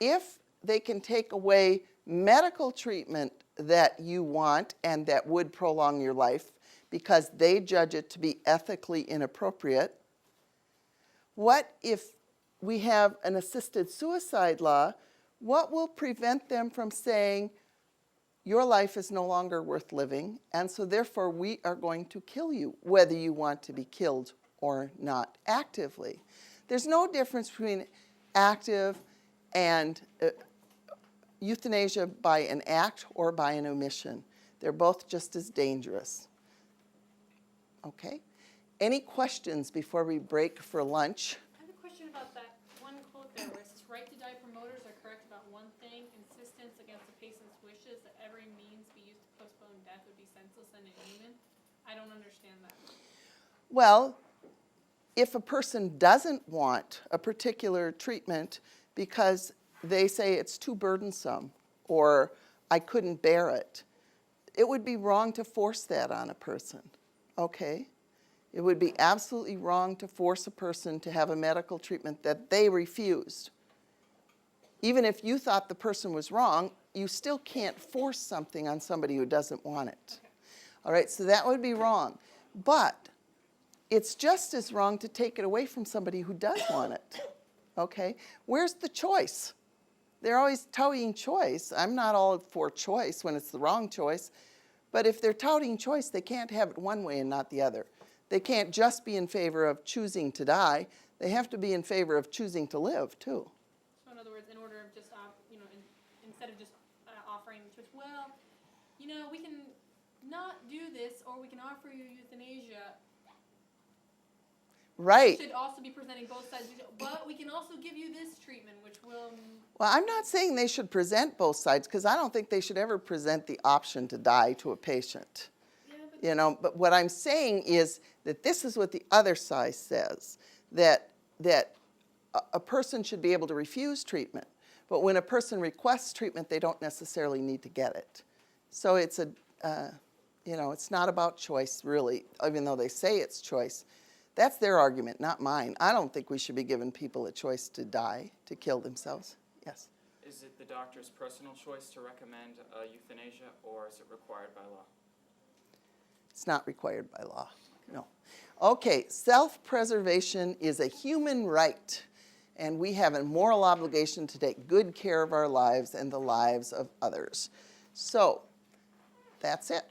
A: If they can take away medical treatment that you want and that would prolong your life because they judge it to be ethically inappropriate, what if we have an assisted suicide law? What will prevent them from saying, your life is no longer worth living, and so therefore we are going to kill you, whether you want to be killed or not actively? There's no difference between active and euthanasia by an act or by an omission. They're both just as dangerous. Okay? Any questions before we break for lunch?
F: I have a question about that one quote there where it says, right to die promoters are correct about one thing, insistence against the patient's wishes that every means be used to postpone death would be senseless and inhuman. I don't understand that.
A: Well, if a person doesn't want a particular treatment because they say it's too burdensome or I couldn't bear it, it would be wrong to force that on a person, okay? It would be absolutely wrong to force a person to have a medical treatment that they refused. Even if you thought the person was wrong, you still can't force something on somebody who doesn't want it. All right, so that would be wrong. But it's just as wrong to take it away from somebody who does want it, okay? Where's the choice? They're always touting choice. I'm not all for choice when it's the wrong choice, but if they're touting choice, they can't have it one way and not the other. They can't just be in favor of choosing to die. They have to be in favor of choosing to live, too.
F: So in other words, in order of just, instead of just offering the choice, well, we can not do this or we can offer you euthanasia.
A: Right.
F: We should also be presenting both sides, but we can also give you this treatment, which will...
A: Well, I'm not saying they should present both sides because I don't think they should ever present the option to die to a patient. But what I'm saying is that this is what the other side says, that a person should be able to refuse treatment. But when a person requests treatment, they don't necessarily need to get it. So it's it's not about choice, really, even though they say it's choice. That's their argument, not mine. I don't think we should be giving people a choice to die, to kill themselves. Yes?
D: Is it the doctor's personal choice to recommend euthanasia, or is it required by law?
A: It's not required by law, no. Okay, self-preservation is a human right, and we have a moral obligation to take good care of our lives and the lives of others. So, that's it.